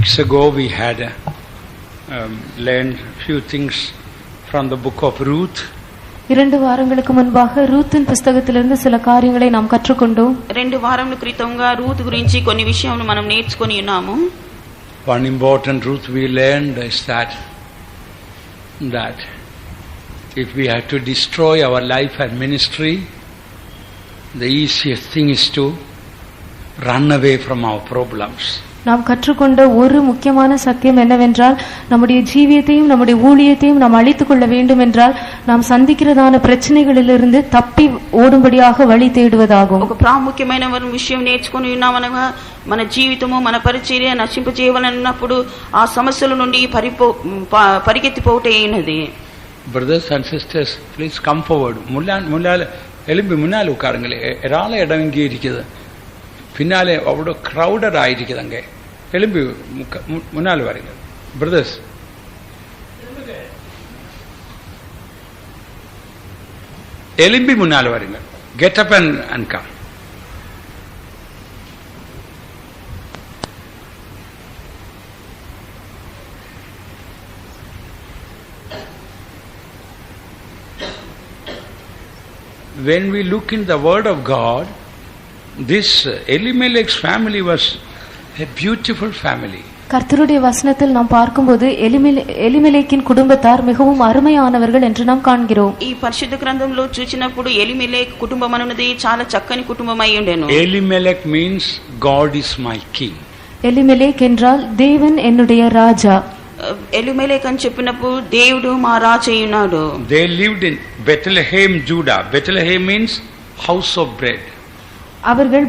weeks ago we had learned few things from the book of Ruth. 2 వారங்களுக்கு మున్பாக రూతిన్ పుస్తకத்திலிருந்து சில காரியங்களை நாம் கற்றுக்கொண்டோம். 2 వారముల క్రితంగా రూత్ గురించి కొన్ని విషయాలను మనం నేర్చుకొని ఉన్నాము. One important truth we learned is that if we have to destroy our life and ministry, the easiest thing is to run away from our problems. நாம் கற்றுக்கொண்ட ஒரு முக்கியமான சத்தியம் என்னவென்றால் நம்முடைய ஜீவியத்தையும் நம்முடைய ஊழியத்தையும் நாம் அழித்துக் கொள்ள வேண்டும் என்றால் நாம் சந்திக்கிறதான பிரச்சனைகளிலிருந்து தப்பி ஓடும்படியாக வழி தேடுவதாகும். ఒక ప్రాముఖ్యమైన విషయం నేర్చుకొని ఉన్నామనగా మన జీవితము మన పరిచర్య నశింపజేయాలన్నప్పుడు ఆ సమస్యల నుండి పరిగెత్తిపోవటే అయినది. Brothers and sisters, please come forward. முன்னால எலும்பி முன்னால உட்காருங்களே. ஏராள இடம் இங்கே இருக்குது. பின்னாலே அவ்வளோ க்ரௌடட் ஆகிருக்குது. அங்கே எலும்பி முன்னால் வரீங்க. பிரதர்ஸ், எலும்பி முன்னால் வரீங்க. Get up and come. When we look in the Word of God, this Elimelech's family was a beautiful family. கர்த்தருடைய வசனத்தில் நாம் பார்க்கும்போது எலிமெலேக்கின் குடும்பத்தார் மிகவும் அருமையானவர்கள் என்று நாம் காண்கிறோம். ఈ పరిశుద్ధ గ్రంథంలో చూచినప్పుడు ఎలిమెలెక్ కుటుంబం అనేది చాలా చక్కని కుటుంబమై ఉండెను. Elimelech means God is my king. Elimelech என்றால் தேவன் என்னுடைய ராஜா. ఎలిమెలెక్ అని చెప్పినప్పుడు దేవుడు మా రాజు అయ్యున్నాడు. They lived in Bethlehem, Judah. Bethlehem means house of bread. அவர்கள்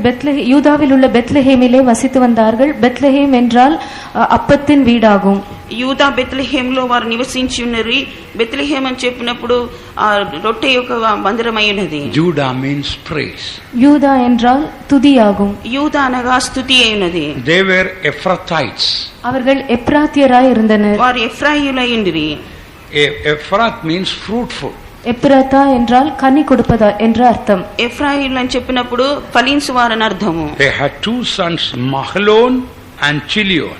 யூதாவில் உள்ள பெத்லஹேமிலே வசித்து வந்தார்கள். பெத்லஹேம் என்றால் அப்பத்தின் வீடாகும். యూదా బెత్లెహేంలో వారు నివసించి ఉన్నారు. బెత్లెహేం అని చెప్పినప్పుడు రొట్టె యొక్క మందిరమై ఉన్నది. Judah means praise. యూదా என்றால் துதியாகும். యూదా అనగా స్తుతి అయినది. They were Ephrathites. அவர்கள் எப்ராத்தியராய் இருந்தனர். వారు ఎఫ్రాయియులై ఉండిరి. Ephrath means fruitful. ఎప్రాతా என்றால் కని கொடுப்பதா என்ற அர்த்தம். ఎఫ్రాయియులు అని చెప్పినప్పుడు ఫలించువారని అర్థము. They had 2 sons, Mahlon and Chilion.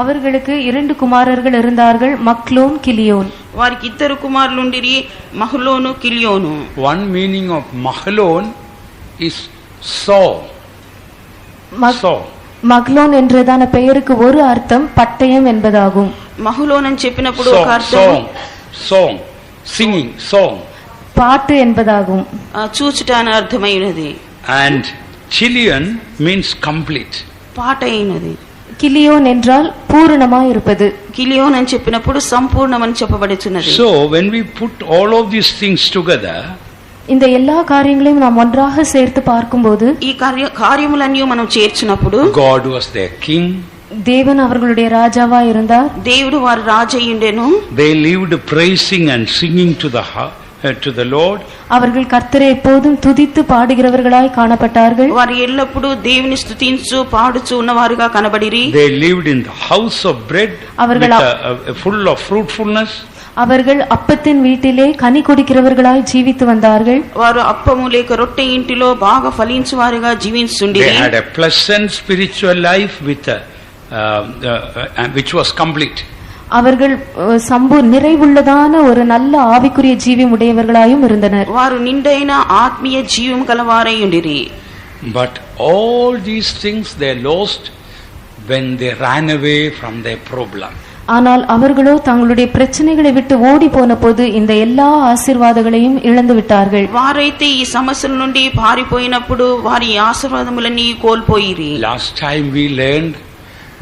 அவர்களுக்கு 2 குமாரர்கள் இருந்தார்கள், மக்லோன், கிலியோன். వారికి 2 కుమారులు ఉండిరి, మహ్లోను, కిలియోను. One meaning of Mahlon is saw. Mahlon என்றதான பெயருக்கு ஒரு அர்த்தம் பட்டயம் என்பதாகும். మహ్లోన్ అని చెప్పినప్పుడు ఒక అర్థం song, singing, song. பாட்டு என்பதாகும். చూచుట అని అర్థమైనది. And Chilion means complete. పాట అయినది. கிலியோன் என்றால் பூரணமாய் இருப்பது. కిలియోన్ అని చెప్పినప్పుడు సంపూర్ణమని చెప్పబడుచున్నది. So when we put all of these things together, இந்த எல்லா காரியங்களையும் நாம் ஒன்றாக சேர்த்து பார்க்கும்போது ఈ కార్యములన్నీ మనం చేర్చినప్పుడు God was their king. தேவன் அவர்களுடைய ராஜாவா இருந்தார். దేవుడు వారి రాజు అయ్యుండెను. They lived praising and singing to the Lord. அவர்கள் கர்த்தரை எப்போதும் துதித்து பாடுகிறவர்களாய் காணப்பட்டார்கள். వారు ఎల్లప్పుడూ దేవుని స్తుతించు పాడుచు ఉన్నవారుగా కనబడిరి. They lived in the house of bread, full of fruitfulness. அவர்கள் அப்பத்தின் வீட்டிலே கனி கொடுக்கிறவர்களாய் ஜீவித்து வந்தார்கள். వారు అప్పము లేక రొట్టె ఇంటిలో బాగా ఫలించువారుగా జీవించుండిరి. They had a pleasant spiritual life which was complete. அவர்கள் நிறைவுள்ளதான ஒரு நல்ல ஆவிக்குரிய ஜீவியம் உடையவர்களாயும் இருந்தனர். వారు నిండైన ఆత్మీయ జీవం గలవారై ఉండిరి. But all these things they lost when they ran away from their problem. ஆனால் அவர்களோ தங்களுடைய பிரச்சனைகளை விட்டு ஓடி போன போது இந்த எல்லா ஆசீர்வாதங்களையும் இழந்து விட்டார்கள். వారైతే ఈ సమస్యల నుండి పారిపోయినప్పుడు వారి ఆశీర్వాదములన్నీ కోల్పోయిరి. Last time we learned,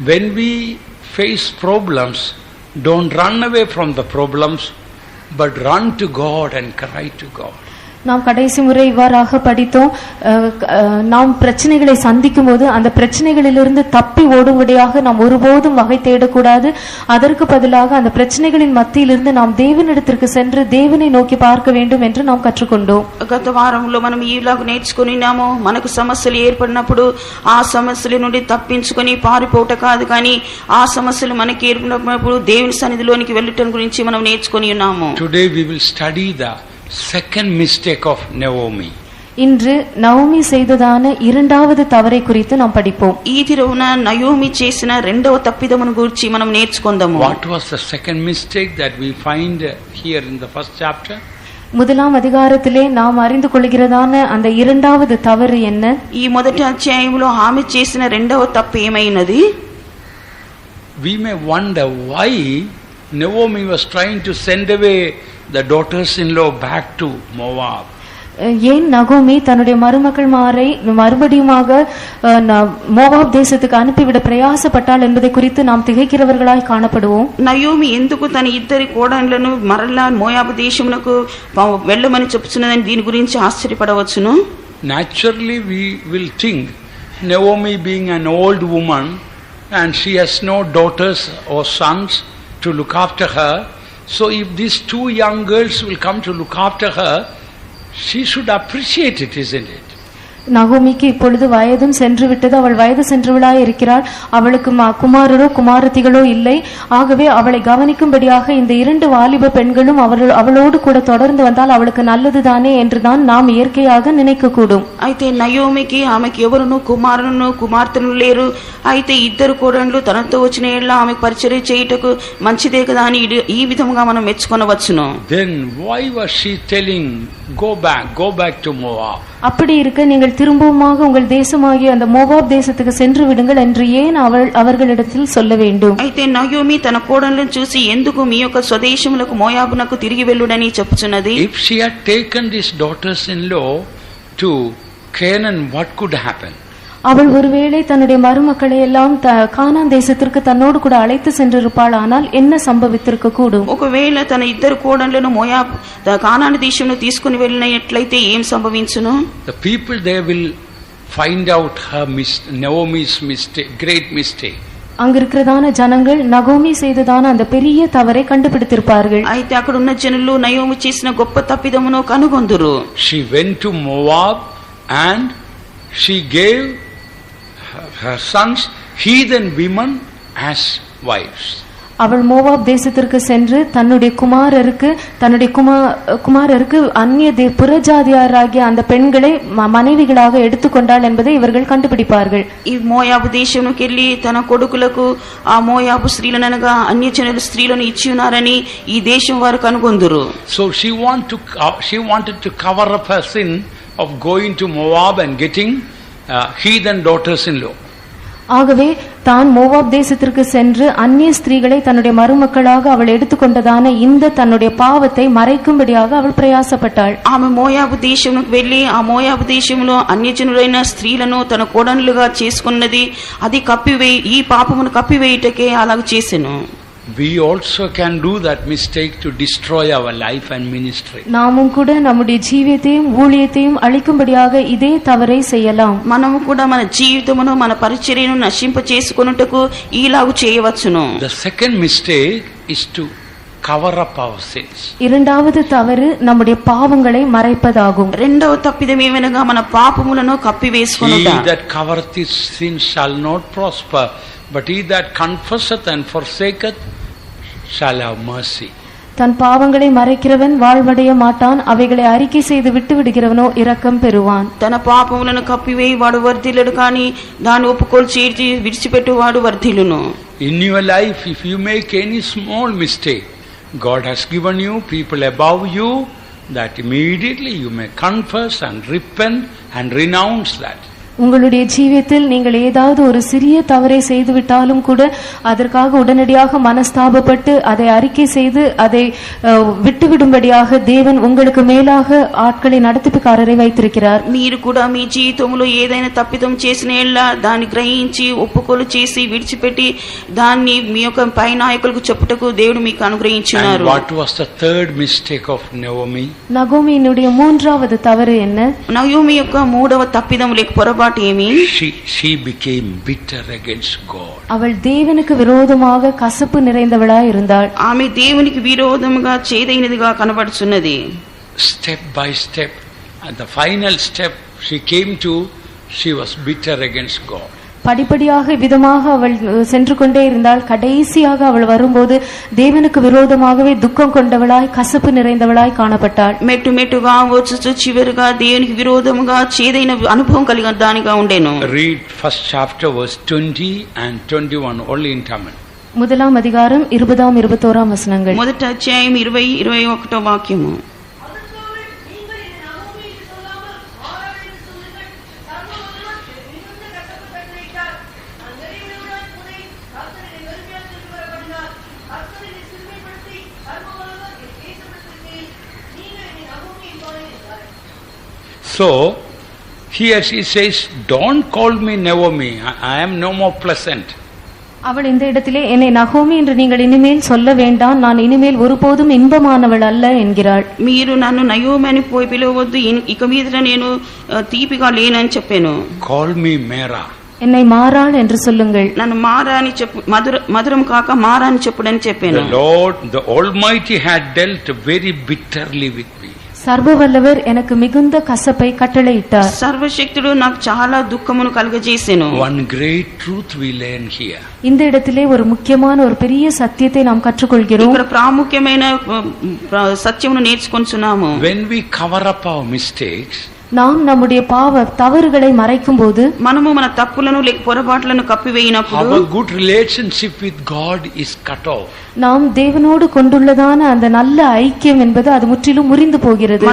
when we face problems, don't run away from the problems, but run to God and cry to God. நாம் கடைசி முறை இவ்வாறாக படித்தோம். நாம் பிரச்சனைகளை சந்திக்கும் போது அந்த பிரச்சனைகளிலிருந்து தப்பி ஓடும்படியாக நாம் ஒருபோதும் வகை தேடக்கூடாது. அதற்கு பதிலாக அந்த பிரச்சனைகளின் மத்தியிலிருந்து நாம் தேவனிடத்திற்கு சென்று தேவனை நோக்கி பார்க்க வேண்டும் என்று நாம் கற்றுக்கொண்டோம். గత వారంలో మనం ఈలాగ నేర్చుకున్నాము. మనకు సమస్యలు ఏర్పడినప్పుడు ఆ సమస్యల నుండి తప్పించుకొని పారిపోవట కాదు, కానీ ఆ సమస్యలు మనకి ఏర్పడినప్పుడు దేవుని సన్నిధిలోనికి వెళ్ళటం గురించి మనం నేర్చుకొని ఉన్నాము. Today we will study the second mistake of Naomi. இன்று நவோமி செய்ததான இரண்டாவது தவறை குறித்து நாம் படிப்போம். ఈ దినమున నయోమి చేసిన రెండవ తప్పిదమును గురించి మనం నేర్చుకుందాము. What was the second mistake that we find here in the first chapter? முதலாம் அதிகாரத்திலே நாம் அறிந்து கொள்கிறதான அந்த இரண்டாவது தவறு என்ன? ఈ మొదటి అధ్యాయములో ఆమె చేసిన రెండవ తప్పు ఏమైనది? We may wonder why Naomi was trying to send away the daughters-in-law back to Moab. ஏன் நகோமி தன்னுடைய மருமகள்மாரை மறுபடியுமாக மோவாப் தேசத்துக்கு அனுப்பிவிட பிரயாசப்பட்டாள் என்பதை குறித்து நாம் திகைக்கிறவர்களாய் காணப்படுவோம். నయోమి ఎందుకు తన ఇద్దరి కోడళ్లను మరలా మోయాబు దేశమునకు వెళ్ళమని చెప్పుచున్నదని దీని గురించి ఆశ్చర్యపడవచ్చును. Naturally we will think Naomi being an old woman and she has no daughters or sons to look after her, so if these two young girls will come to look after her, she should appreciate it, isn't it? நகோமிக்கு இப்பொழுது வயதும் சென்று விட்டது. அவள் வயது சென்றவளாய் இருக்கிறாள். அவளுக்கு குமாரரோ குமாரத்திகளோ இல்லை. ஆகவே அவளை கவனிக்கும்படியாக இந்த இரண்டு வாலிப பெண்களும் அவளோடு கூட தொடர்ந்து வந்தால் அவளுக்கு நல்லதுதானே என்றுதான் நாம் இயற்கையாக நினைக்க கூடும். అయితే నయోమికి ఆమెకి ఎవరును కుమారును కుమార్తెను లేరు. అయితే ఇద్దరు కోడళ్ళు తనతో వచ్చిన ఏళ్ళ ఆమెకు పరిచర్య చేయుటకు మంచిదే కదా అని ఈ విధంగా మనం మెచ్చుకొనవచ్చును. Then why was she telling go back to Moab? அப்படி இருக்க நீங்கள் திரும்பவுமாக உங்கள் தேசமாகிய அந்த மோவாப் தேசத்துக்கு சென்று விடுங்கள் என்று ஏன் அவர்களிடத்தில் சொல்ல வேண்டும்? అయితే నయోమి తన కోడళ్ళను చూసి ఎందుకు మీ యొక్క స్వదేశములకు మోయాబునకు తిరిగి వెళ్ళుడని చెప్పుచున్నది. If she had taken these daughters-in-law to Canaan, what could happen? அவள் ஒருவேளை தன்னுடைய மருமக்களை எல்லாம் கானான் தேசத்திற்கு தன்னோடு கூட அழைத்து சென்றிருப்பாள். ஆனால் என்ன சம்பவித்திருக்க கூடும்? ఒకవేళ తన ఇద్దరు కోడళ్లను మోయాబు కానాను దేశంలో తీసుకుని వెళ్ళినట్లయితే ఏం సంభవించును? The people there will find out her Naomi's mistake, great mistake. அங்க இருக்கிறதான ஜனங்கள் நகோமி செய்ததான அந்த பெரிய தவறை கண்டுபிடித்திருப்பார்கள். అయితే అక్కడ ఉన్న జనులు నయోమి చేసిన గొప్ప తప్పిదమును కనుగొందురు. She went to Moab and she gave her sons heathen women as wives. அவள் மோவாப் தேசத்திற்கு சென்று தன்னுடைய குமாரருக்கு அந்நிய புறஜாதியாராகிய அந்த பெண்களை மனைவிகளாக எடுத்துக்கொண்டாள் என்பதை இவர்கள் கண்டுபிடிப்பார்கள். ఈ మోయాబు దేశంలోకి వెళ్ళి తన కొడుకులకు ఆ మోయాబు స్త్రీలనగా అన్యజనుల స్త్రీలను ఇచ్చి ఉన్నారని ఈ దేశం వారు కనుగొందురు. So she wanted to cover up her sin of going to Moab and getting heathen daughters-in-law. ஆகவே தான் மோவாப் தேசத்திற்கு சென்று அந்நிய ஸ்திரீகளை தன்னுடைய மருமக்களாக அவள் எடுத்துக்கொண்டதான இந்த தன்னுடைய பாவத்தை மறைக்கும்படியாக அவள் பிரயாசப்பட்டாள். ఆమె మోయాబు దేశంలోకి వెళ్లి ఆ మోయాబు దేశంలో అన్యజనులైన స్త్రీలను తన కోడళ్లుగా చేసుకున్నది అది ఈ పాపమును కప్పివేయుటకే అలాగ చేసెను. We also can do that mistake to destroy our life and ministry. நாமும் கூட நம்முடைய ஜீவியத்தையும் ஊழியத்தையும் அழிக்கும்படியாக இதே தவறை செய்யலாம். మనము కూడా మన జీవితమును మన పరిచర్యను నశింప చేసుకొనుటకు ఈలాగు చేయవచ్చును. The second mistake is to cover up our sins. இரண்டாவது தவறு நம்முடைய பாவங்களை மறைப்பதாகும். రెండవ తప్పిదం ఏమనగా మన పాపములను కప్పివేసుకొనుట. He that covereth his sins shall not prosper, but he that confesseth and forsaketh shall have mercy. தன் பாவங்களை மறைக்கிறவன் வாழ்வடைய மாட்டான், அவைகளை அறிக்கை செய்து விட்டு விடுகிறவனோ இரக்கம் பெறுவான். తన పాపములను కప్పివేయువాడు వర్ధిల్లుడు కాని దాన్ని ఒప్పుకోలు చేర్చి విడిచిపెట్టువాడు వర్ధిల్లును. In your life, if you make any small mistake, God has given you people above you that immediately you may confess and repent and renounce that. உங்களுடைய ஜீவியத்தில் நீங்கள் ஏதாவது ஒரு சிறிய தவறை செய்துவிட்டாலும் கூட அதற்காக உடனடியாக மனஸ்தாபப்பட்டு அதை அறிக்கை செய்து அதை விட்டுவிடும்படியாக தேவன் உங்களுக்கு மேலாக ஆட்களை நடத்திப்புக்காரரை வைத்திருக்கிறார். మీరు కూడా మీ జీవితంలో ఏదైనా తప్పిదం చేసిన ఎడల దాన్ని గ్రహించి ఒప్పుకోలు చేసి విడిచిపెట్టి దాన్ని మీ యొక్క పై నాయకులకు చెప్పుటకు దేవుడు మీకు అనుగ్రహించున్నారు. And what was the third mistake of Naomi? நகோமியினுடைய மூன்றாவது தவறு என்ன? నయోమి యొక్క మూడవ తప్పిదం లేక పొరపాటు ఏమి? She became bitter against God. அவள் தேவனுக்கு விரோதமாக கசப்பு நிறைந்தவளாய் இருந்தாள். ఆమె దేవునికి విరోధముగా చేదైనదిగా కనబడుచున్నది. Step by step, at the final step she came to, she was bitter against God. படிப்படியாக விதமாக அவள் சென்று கொண்டே இருந்தால் கடைசியாக அவள் வரும்போது தேவனுக்கு விரோதமாகவே துக்கம் கொண்டவளாய் கசப்பு நிறைந்தவளாய் காணப்பட்டாள். మెట్టు మెట్టుగా వచ్చు చివరిగా దేవునికి విరోధముగా చేదైన అనుభవం కలిగిన దానిగా ఉండేను. Read first chapter verse 20 and 21 only in Tamil. முதலாம் அதிகாரம் 20 21 வசனங்கள். మొదటి అధ్యాయం 20 21వ వాక్యము. So here she says, don't call me Naomi, I am no more pleasant. அவள் இந்த இடத்திலே என்னை நகோமி என்று நீங்கள் இனிமேல் சொல்ல வேண்டாம், நான் இனிமேல் ஒருபோதும் இன்பமானவள் அல்ல என்கிறாள். మీరు నన్ను నయోమి అని పోయి పిలవద్దు, ఇక మీదట నేను తీపిగా లేనని చెప్పాను. Call me Mera. என்னை மாறாள் என்று சொல்லுங்கள். నన్ను మారా అని చెప్పు, మధురం కాక మారా అని చెప్పుడని చెప్పాను. The Lord, the Almighty had dealt very bitterly with me. சர்வவல்லவர் எனக்கு மிகுந்த கசப்பை கட்டளையிட்டார். సర్వశక్తుడు నాకు చాలా దుఃఖమును కలుగజేసెను. One great truth we learn here. இந்த இடத்திலே ஒரு முக்கியமான ஒரு பெரிய சத்தியத்தை நாம் கற்றுக்கொள்கிறோம். ఇక్కడ ప్రాముఖ్యమైన సత్యమును నేర్చుకొనుచున్నాము. When we cover up our mistakes, நாம் நம்முடைய தவறுகளை மறைக்கும் போது, మనము మన తప్పులను లేక పొరపాట్లను కప్పివేయినప్పుడు our good relationship with God is cut off. நாம் தேவனோடு கொண்டுள்ளதான அந்த நல்ல ஐக்கியம் என்பது அது முற்றிலும் முறிந்து போகிறது.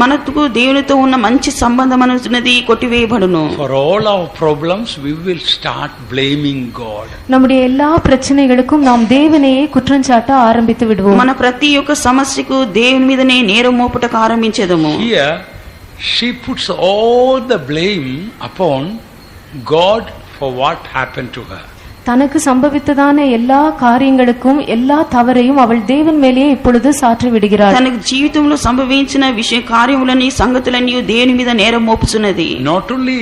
మనకు దేవునితో ఉన్న మంచి సంబంధం అనేది కొట్టివేయబడును. For all our problems we will start blaming God. நம்முடைய எல்லா பிரச்சனைகளுக்கும் நாம் தேவனையே குற்றஞ்சாட்ட ஆரம்பித்து விடுவோம். మన ప్రతి ఒక్క సమస్యకు దేవుని మీదనే నేరం మోపుటకు ఆరంభించేదము. Here she puts all the blame upon God for what happened to her. தனக்கு சம்பவித்ததான எல்லா காரியங்களுக்கும் எல்லா தவறையும் அவள் தேவன் மேலேயே இப்பொழுது சாற்றி விடுகிறாள். తనకు జీవితంలో సంభవించిన కార్యములని సంగతులన్నీ దేవుని మీద నేరం మోపుచున్నది. Not only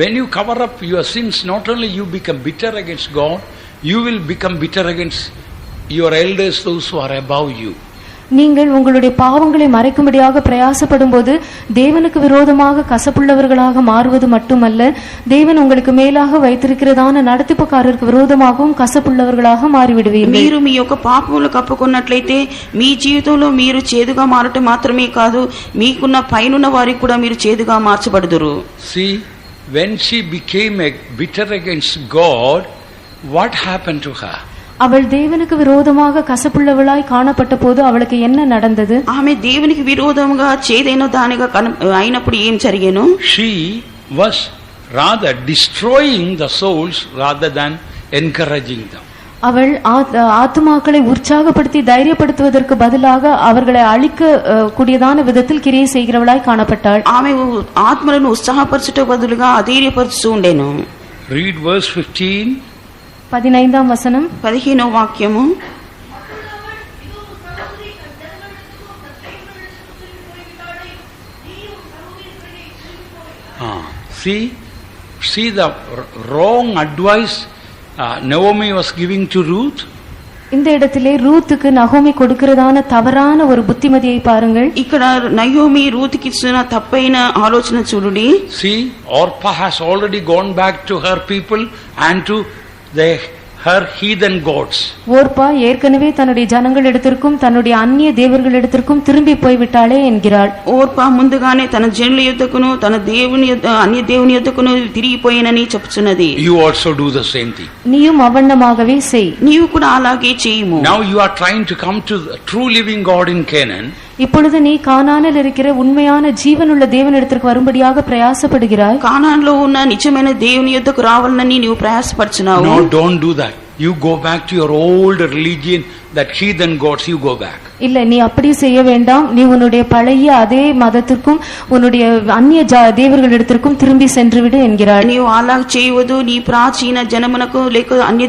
when you cover up your sins, not only you become bitter against God, you will become bitter against your elders, those who are above you. நீங்கள் உங்களுடைய பாவங்களை மறைக்கும்படியாக பிரயாசப்படும் போது தேவனுக்கு விரோதமாக கசப்புள்ளவர்களாக மாறுவது மட்டுமல்ல, தேவன் உங்களுக்கு மேலாக வைத்திருக்கிறதான நடத்திப்புக்காரருக்கு விரோதமாகவும் கசப்புள்ளவர்களாக மாறிவிடுவீர்கள். మీరు మీ యొక్క పాపములు కప్పుకున్నట్లయితే మీ జీవితంలో మీరు చేదుగా మారటం మాత్రమే కాదు, మీకున్న పైనున్న వారికి కూడా మీరు చేదుగా మార్చబడుదురు. See, when she became bitter against God, what happened to her? அவள் தேவனுக்கு விரோதமாக கசப்புள்ளவளாய் காணப்பட்ட போது அவளுக்கு என்ன நடந்தது? ఆమె దేవునికి విరోధంగా చేదైన దానిగా అయినప్పుడు ఏం జరిగేను? She was rather destroying the souls rather than encouraging them. அவள் ஆத்துமாக்களை உற்சாகப்படுத்தி தைரியப்படுத்துவதற்கு பதிலாக அவர்களை அழிக்க கூடியதான விதத்தில் கிரியை செய்கிறவளாய் காணப்பட்டாள். ఆమె ఆత్మలను ఉత్సాహపరచుట బదులుగా అధైర్యపరుస్తూ ఉండేను. Read verse 15. 15వ వచనం. 15వ వాక్యము. See the wrong advice Naomi was giving to Ruth. இந்த இடத்திலே ரூத்துக்கு நகோமி கொடுக்கிறதான தவறான ஒரு புத்திமதியை பாருங்கள். ఇక్కడ నయోమి రూతుకి ఇచ్చిన తప్పైన ఆలోచన చూడండి. See, Orpah has already gone back to her people and to her heathen gods. ஓர்பா ஏற்கனவே தன்னுடைய ஜனங்களிடத்திற்கும் தன்னுடைய அந்நிய தேவர்களிடத்திற்கும் திரும்பி போய்விட்டாளே என்கிறாள். ఓర్పా ముందుగానే తన జనుల యొద్దకును తన దేవుని అన్య దేవుని యొద్దకును తిరిగిపోయినని చెప్పుచున్నది. You also do the same thing. நீயும் அவண்ணமாகவே செய். నీవు కూడా అలాగే చేయుము. Now you are trying to come to the true living God in Canaan. இப்பொழுது நீ கானானில் இருக்கிற உண்மையான ஜீவனுள்ள தேவனிடத்திற்கு வரும்படியாக பிரயாசப்படுகிறாய். కానాన్లో ఉన్న నిజమైన దేవుని యొద్దకు రావాలని నీవు ప్రయాసపడుచున్నావు. No, don't do that. You go back to your old religion, that heathen gods, you go back. இல்ல, நீ அப்படி செய்ய வேண்டாம். நீ உன்னுடைய பழைய அதே மதத்திற்கும் உன்னுடைய அந்நிய தேவர்களிடத்திற்கும் திரும்பி சென்று விடு என்கிறாள். నీవు అలా చేయవద్దు, నీ ప్రాచీన జనమునకు లేక అన్య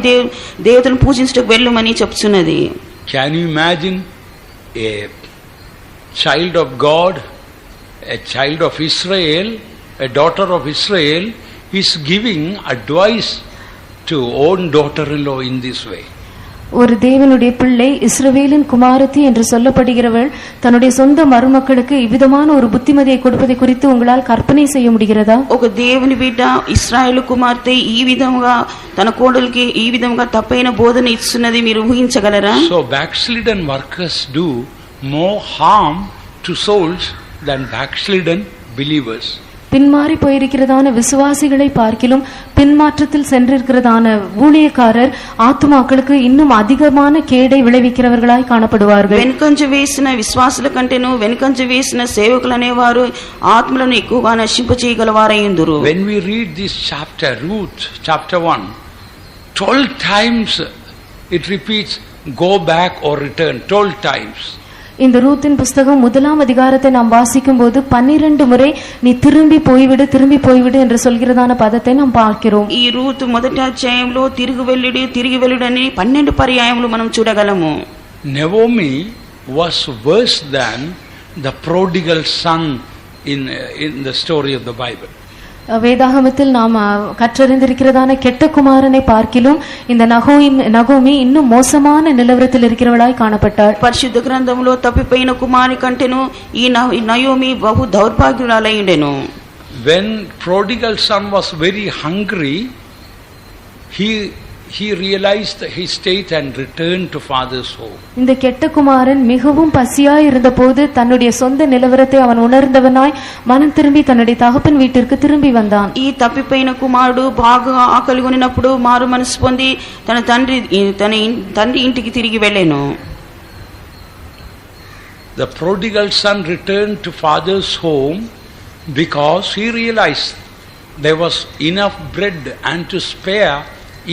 దేవతలను పూజించుటకు వెళ్ళమని చెప్తున్నది. Can you imagine a child of God, a child of Israel, a daughter of Israel is giving advice to own daughter-in-law in this way? ஒரு தேவனுடைய பிள்ளை இஸ்ரவேலின் குமாரத்தி என்று சொல்லப்படுகிறவள் தன்னுடைய சொந்த மருமக்களுக்கு இவ்விதமான ஒரு புத்திமதியை கொடுப்பதை குறித்து உங்களால் கற்பனை செய்ய முடிகிறதா? ఒక దేవుని బిడ్డ ఇశ్రాయేలు కుమార్తె ఈ విధంగా తన కోడలికి ఈ విధంగా తప్పైన బోధన ఇస్తున్నది మీరు ఊహించగలరా? So backslidden workers do more harm to souls than backslidden believers. பின்மாறி போயிருக்கிறதான விசுவாசிகளை பார்க்கிலும் பின்மாற்றத்தில் சென்றிருக்கிறதான ஊழியக்காரர் ஆத்துமாக்களுக்கு இன்னும் அதிகமான கேடை விளைவிக்கிறவர்களாய் காணப்படுவார்கள். వెనుకంజ వేసిన విశ్వాసుల కంటేను వెనుకంజ వేసిన సేవకులు అనేవారు ఆత్మలను ఎక్కువగా నశింపచేయగలవారయ్యుందురు. When we read this chapter, Ruth chapter 1, 12 times it repeats go back or return, 12 times. இந்த ரூத்தின் புஸ்தகம் 1ஆம் அதிகாரத்தை நாம் வாசிக்கும் போது 12 முறை நீ திரும்பி போய்விடு என்று சொல்கிறதான பதத்தை நாம் பார்க்கிறோம். ఈ రూతు మొదటి అధ్యాయంలో తిరిగి వెళ్ళుడు అని 12 పర్యాయములు మనం చూడగలము. Naomi was worse than the prodigal son in the story of the Bible. வேதாகமத்தில் நாம் கற்றறிந்திருக்கிறதான கெட்ட குமாரனை பார்க்கிலும் இந்த நகோமி இன்னும் மோசமான நிலவரத்தில் இருக்கிறவளாய் காணப்பட்டாள். పరిశుద్ధ గ్రంథంలో తప్పిపోయిన కుమారి కంటేను ఈ నయోమి బహు దౌర్భాగ్యురాలయ్యుండెను. When prodigal son was very hungry, he realized his state and returned to father's home. இந்த கெட்ட குமாரன் மிகவும் பசியாய் இருந்தபோது தன்னுடைய சொந்த நிலவரத்தை அவன் உணர்ந்தவனாய் மனம் திரும்பி தன்னுடைய தகப்பன் வீட்டிற்கு திரும்பி வந்தான். ఈ తప్పిపోయిన కుమారుడు బాగా ఆకలిగొనినప్పుడు మారు మనసు పొంది తన తండ్రి ఇంటికి తిరిగి వెళ్ళెను. The prodigal son returned to father's home because he realized there was enough bread and to spare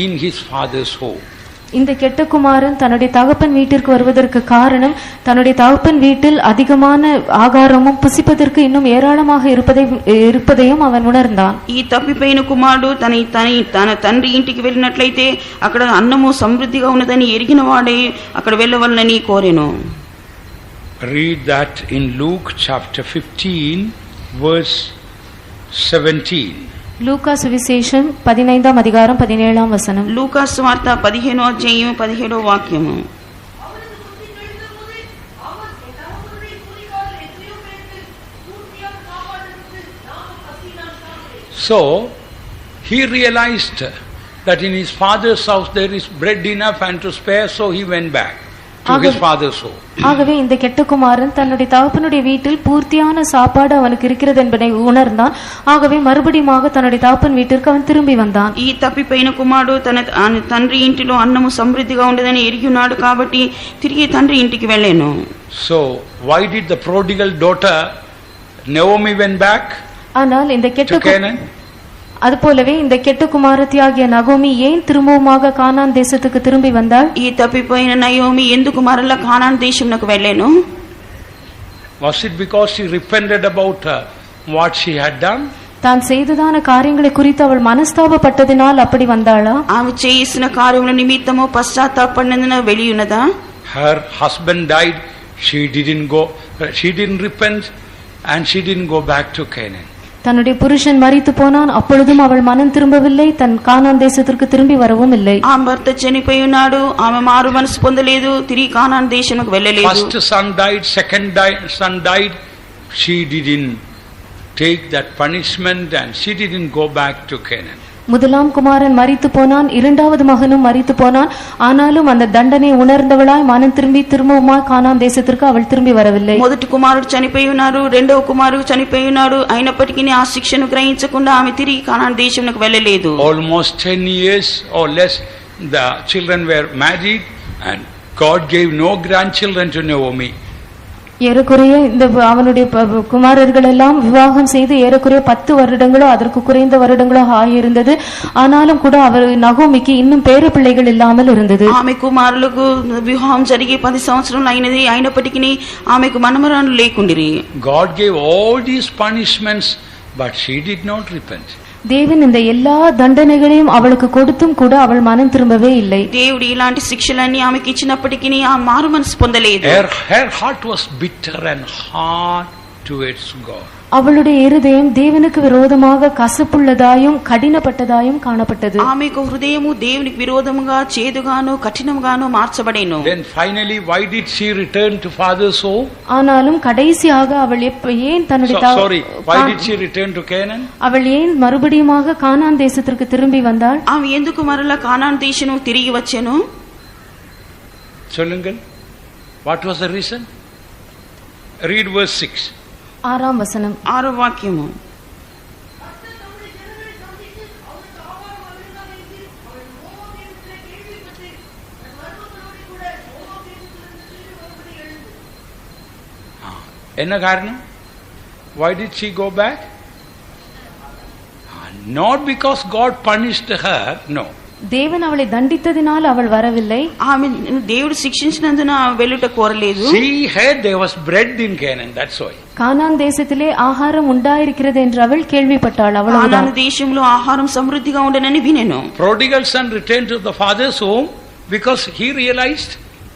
in his father's home. இந்த கெட்ட குமாரன் தன்னுடைய தகப்பன் வீட்டிற்கு வருவதற்கு காரணம் தன்னுடைய தகப்பன் வீட்டில் அதிகமான ஆகாரமும் புசிப்பதற்கு இன்னும் ஏராளமாக இருப்பதையும் அவன் உணர்ந்தான். ఈ తప్పిపోయిన కుమారుడు తన తండ్రి ఇంటికి వెళ్ళినట్లయితే అక్కడ అన్నము సమృద్ధిగా ఉన్నదని ఎరిగిన వాడే అక్కడ వెళ్ళవలనని కోరెను. Read that in Luke chapter 15 verse 17. லூக்கா சுவிசேஷம் 15ஆம் அதிகாரம் 17ஆம் வசனம். లూకా సువార్త 15వ అధ్యాయం 17వ వాక్యము. So he realized that in his father's house there is bread enough and to spare, so he went back to his father's home. ஆகவே இந்த கெட்ட குமாரன் தன்னுடைய தகப்பனுடைய வீட்டில் பூர்த்தியான சாப்பாடு அவனுக்கு இருக்கிறது என்பதை உணர்ந்தான். ஆகவே மறுபடியும் தன்னுடைய தகப்பன் வீட்டிற்கு அவன் திரும்பி வந்தான். ఈ తప్పిపోయిన కుమారుడు తన తండ్రి ఇంటిలో అన్నము సమృద్ధిగా ఉండదని ఎరిగి ఉన్నాడు కాబట్టి తిరిగి తండ్రి ఇంటికి వెళ్ళాను. So why did the prodigal daughter Naomi went back ஆனால் இந்த to Canaan? அதுபோலவே இந்த கெட்ட குமாரத்தியாகிய நகோமி ஏன் திரும்பவுமாக கானான் தேசத்துக்கு திரும்பி வந்தாள்? ఈ తప్పిపోయిన నయోమి ఎందుకు మరలా కానాన్ దేశమునకు వెళ్ళాను? Was it because she repented about what she had done? தான் செய்ததான காரியங்களை குறித்து அவள் மனஸ்தாபப்பட்டதினால் அப்படி வந்தாளா? ఆమె చేసిన కార్యముల నిమిత్తము పశ్చాత్తాపడినందున వెళ్ళియున్నదా? Her husband died, she didn't repent and she didn't go back to Canaan. தன்னுடைய புருஷன் மரித்து போனான், அப்பொழுதும் அவள் மனம் திரும்பவில்லை, தன் கானான் தேசத்திற்கு திரும்பி வரவும் இல்லை. ఆమె భర్త చనిపోయి ఉన్నాడు, ఆమె మారు మనసు పొందలేదు, తిరిగి కానాన్ దేశమునకు వెళ్ళలేదు. First son died, second son died, she didn't take that punishment and she didn't go back to Canaan. முதலாம் குமாரன் மரித்து போனான், இரண்டாவது மகனும் மரித்து போனான். ஆனாலும் அந்த தண்டனை உணர்ந்தவளாய் மனம் திரும்பவுமாய் கானான் தேசத்திற்கு அவள் திரும்பி வரவில்லை. మొదటి కుమారుడు చనిపోయి ఉన్నారు, రెండవ కుమారుడు చనిపోయి ఉన్నాడు, అయినప్పటికీ ఆ శిక్షను గ్రహించకుండా ఆమె తిరిగి కానాన్ దేశమునకు వెళ్ళలేదు. Almost 10 years or less the children were married and God gave no grandchildren to Naomi. ஏறக்குறைய இந்த அவனுடைய குமாரர்கள் எல்லாம் விவாகம் செய்து ஏறக்குறைய 10 வருடங்களோ அதற்கு குறைந்த வருடங்களோ ஆகியிருந்தது. ஆனாலும் கூட அவர் நகோமிக்கு இன்னும் பேர பிள்ளைகள் இல்லாமல் இருந்தது. ఆమె కుమారులకు వివాహం జరిగి 10 సంవత్సరాలు అయినది, అయినప్పటికీ ఆమెకు మనమరాలు లేకుండిరి. God gave all these punishments but she did not repent. தேவன் இந்த எல்லா தண்டனைகளையும் அவளுக்கு கொடுத்தும் கூட அவள் மனம் திரும்பவே இல்லை. దేవుడు ఇలాంటి శిక్షలన్నీ ఆమెకి ఇచ్చినప్పటికీ ఆ మారు మనసు పొందలేదు. Her heart was bitter and hard towards God. அவளுடைய இருதயம் தேவனுக்கு விரோதமாக கசப்புள்ளதாயும் கடினப்பட்டதாயும் காணப்பட்டது. ఆమెకు హృదయము దేవునికి విరోధముగా చేదుగాను కఠినముగాను మార్చబడెను. Then finally, why did she return to father's home? ஆனாலும் கடைசியாக அவள் ஏன் தன்னுடைய why did she return to Canaan? அவள் ஏன் மறுபடியுமாக கானான் தேசத்திற்கு திரும்பி வந்தாள்? ఆమె ఎందుకు మరలా కానాను దేశము తిరిగి వచ్చెను? சொல்லுங்கள். What was the reason? Read verse 6. 6ஆம் வசனம். 6వ వాక్యము. என்ன காரணம்? Why did she go back? Not because God punished her, no. தேவன் அவளை தண்டித்ததினால் அவள் வரவில்லை. ఆమె దేవుడు శిక్షించినందున వెళ్ళుట కోరలేదు. She heard there was bread in Canaan, that's why. கானான் தேசத்திலே ஆகாரம் உண்டாயிருக்கிறது என்று அவள் கேள்விப்பட்டாள். அவ்வளவுதான். కానాను దేశంలో ఆహారం సమృద్ధిగా ఉండనని వినెను. Prodigal son returned to the father's home because he realized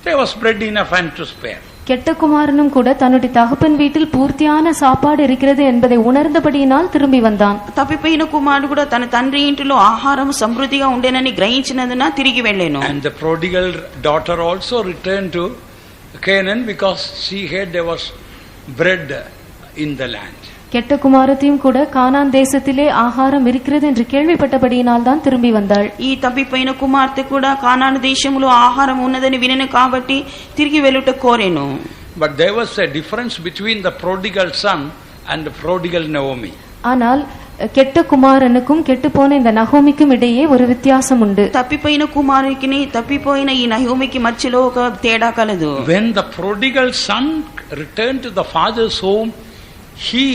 there was bread enough and to spare. கெட்ட குமாரனும் கூட தன்னுடைய தகப்பன் வீட்டில் பூர்த்தியான சாப்பாடு இருக்கிறது என்பதை உணர்ந்தபடியினால் திரும்பி வந்தான். తప్పిపోయిన కుమారుడు కూడా తన తండ్రి ఇంటిలో ఆహారం సమృద్ధిగా ఉండేనని గ్రహించినందున తిరిగి వెళ్ళెను. And the prodigal daughter also returned to Canaan because she heard there was bread in the land. கெட்ட குமாரத்தையும் கூட கானான் தேசத்திலே ஆகாரம் இருக்கிறது என்று கேள்விப்பட்டபடியினால் தான் திரும்பி வந்தாள். ఈ తప్పిపోయిన కుమార్తె కూడా కానాను దేశంలో ఆహారం ఉన్నదని వినెను కాబట్టి తిరిగి వెళ్ళుట కోరెను. But there was a difference between the prodigal son and the prodigal Naomi. ஆனால் கெட்ட குமாரனுக்கும் கெட்டு போன இந்த நகோமிக்கும் இடையே ஒரு வித்தியாசம் உண்டு. తప్పిపోయిన కుమారునికి తప్పిపోయిన ఈ నహోమికి మధ్యలో ఒక తేడా కలదు. When the prodigal son returned to the father's home, he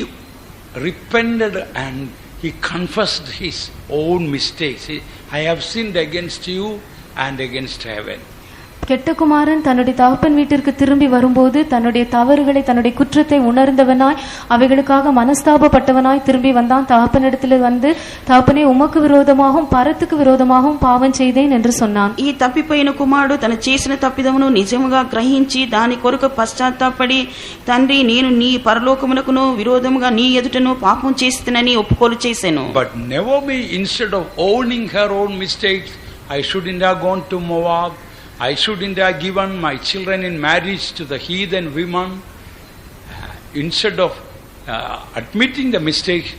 repented and he confessed his own mistakes. I have sinned against you and against heaven. கெட்ட குமாரன் தன்னுடைய தகப்பன் வீட்டிற்கு திரும்பி வரும்போது தன்னுடைய தவறுகளை தன்னுடைய குற்றத்தை உணர்ந்தவனாய் அவைகளுக்காக மனஸ்தாபப்பட்டவனாய் திரும்பி வந்தான். தகப்பனிடத்தில் வந்து தகப்பனே உமக்கு விரோதமாகவும் பரத்துக்கு விரோதமாகவும் பாவம் செய்தேன் என்று சொன்னான். ఈ తప్పిపోయిన కుమారుడు తన చేసిన తప్పిదమును నిజముగా గ్రహించి దాని కొరకు పశ్చాత్తాపడి తండ్రి నేను నీ పరలోకమునకును విరోధముగా నీ ఎదుటను పాపం చేస్తునని ఒప్పుకోలు చేసెను. But Naomi, instead of owning her own mistakes, I shouldn't have gone to Moab, I shouldn't have given my children in marriage to the heathen women. Instead of admitting the mistake,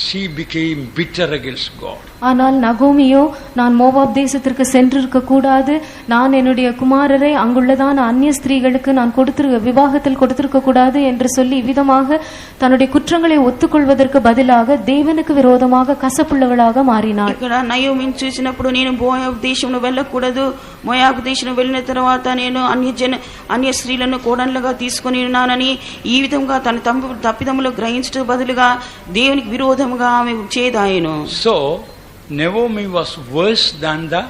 she became bitter against God. ஆனால் நகோமியோ நான் Moab தேசத்திற்கு சென்றிருக்க கூடாது, நான் என்னுடைய குமாரரை அங்குள்ளதான அந்நிய ஸ்திரீகளுக்கு நான் விவாகத்தில் கொடுத்திருக்க கூடாது என்று சொல்லி விதமாக தன்னுடைய குற்றங்களை ஒத்துக்கொள்வதற்கு பதிலாக தேவனுக்கு விரோதமாக கசப்புள்ளவளாக மாறினாள். ఇక్కడ నయోమిని చూసినప్పుడు నేను మోయాబు దేశంలో వెళ్ళకూడదు, మోయాబు దేశం వెళ్ళిన తర్వాత నేను అన్య స్త్రీలను కోడన్లుగా తీసుకొని ఉన్నానని ఈ విధంగా తన తప్పిదములు గ్రహించడం బదులుగా దేవునికి విరోధముగా ఆమె చేదాయను. So Naomi was worse than the